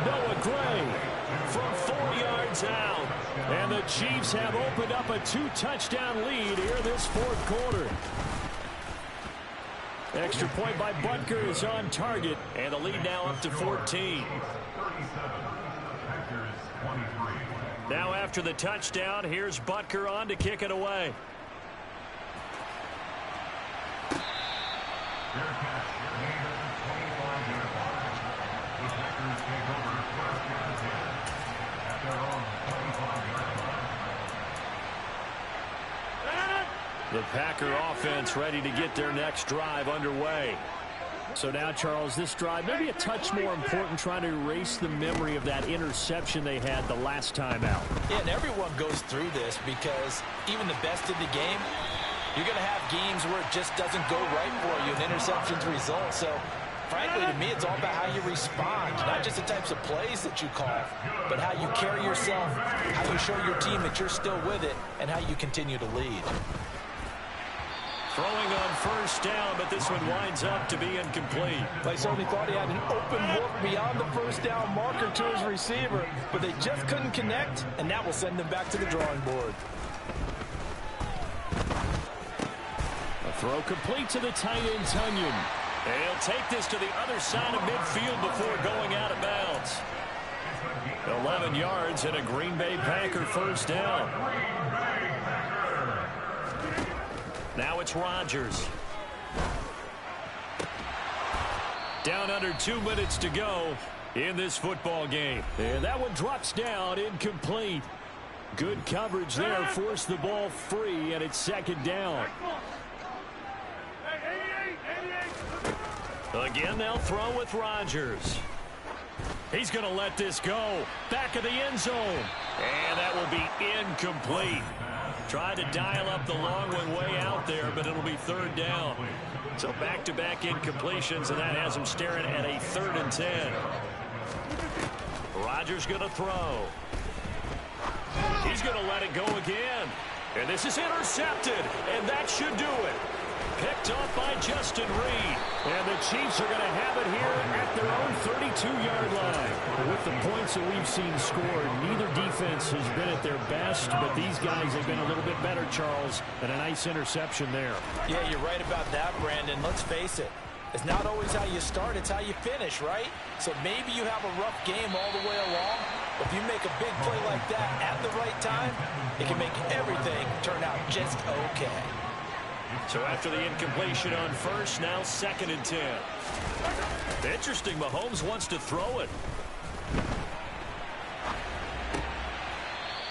Noah Gray from 4 yards out. And the Chiefs have opened up a 2-touchdown lead here this fourth quarter. Extra point by Butker is on target, and the lead now up to 14. Now after the touchdown, here's Butker on to kick it away. The Packer offense ready to get their next drive underway. So now, Charles, this drive maybe a touch more important, trying to erase the memory of that interception they had the last time out. Yeah, and everyone goes through this because even the best in the game, you're going to have games where it just doesn't go right for you, and interceptions result. So, frankly, to me, it's all about how you respond, not just the types of plays that you call, but how you carry yourself, how you show your team that you're still with it, and how you continue to lead. Throwing on first down, but this one winds up to be incomplete. They certainly thought he had an open look beyond the first down marker to his receiver, but they just couldn't connect, and that will send them back to the drawing board. A throw complete to the tight end, Tunyon. And he'll take this to the other side of midfield before going out of bounds. 11 yards and a Green Bay Packer first down. Now it's Rodgers. Down under 2 minutes to go in this football game. And that one drops down, incomplete. Good coverage there, forced the ball free, and it's second down. Again, they'll throw with Rodgers. He's going to let this go. Back of the end zone. And that will be incomplete. Tried to dial up the long one way out there, but it'll be third down. So back-to-back incompletions, and that has him staring at a 3rd and 10. Rodgers going to throw. He's going to let it go again. And this is intercepted, and that should do it. Picked off by Justin Reed. And the Chiefs are going to have it here at their own 32-yard line. With the points that we've seen scored, neither defense has been at their best, but these guys have been a little bit better, Charles, and a nice interception there. Yeah, you're right about that, Brandon. Let's face it. It's not always how you start, it's how you finish, right? So maybe you have a rough game all the way along, but if you make a big play like that at the right time, it can make everything turn out just okay. So after the incompletion on first, now 2nd and 10. Interesting, Mahomes wants to throw it.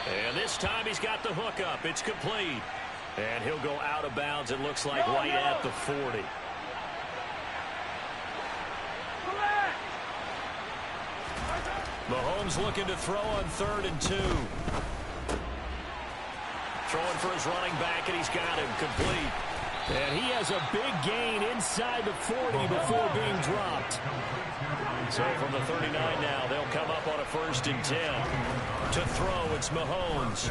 And this time he's got the hook up. It's complete. And he'll go out of bounds, it looks like, right at the 40. Mahomes looking to throw on 3rd and 2. Throwing for his running back, and he's got him complete. And he has a big gain inside the 40 before being dropped. So from the 39 now, they'll come up on a 1st and 10. To throw, it's Mahomes.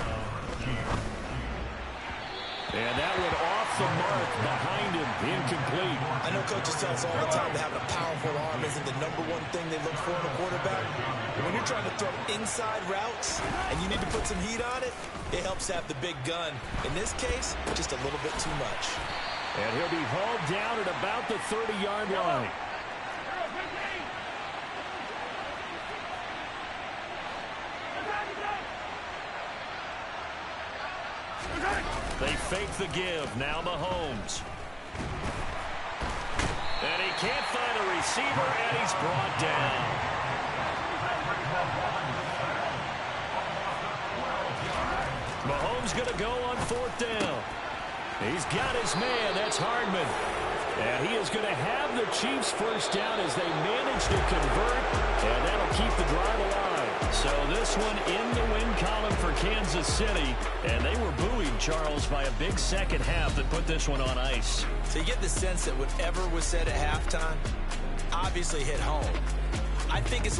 And that one off the mark behind him, incomplete. I know coaches tell us all the time that having a powerful arm isn't the #1 thing they look for in a quarterback. But when you're trying to throw inside routes and you need to put some heat on it, it helps have the big gun. In this case, just a little bit too much. And he'll be hauled down at about the 30-yard line. They fake the give. Now Mahomes. And he can't find a receiver, and he's brought down. Mahomes going to go on 4th down. He's got his man. That's Hardman. And he is going to have the Chiefs first down as they manage to convert, and that'll keep the drive alive. So this one in the win column for Kansas City, and they were buoyed, Charles, by a big second half that put this one on ice. So you get the sense that whatever was said at halftime obviously hit home. I think it's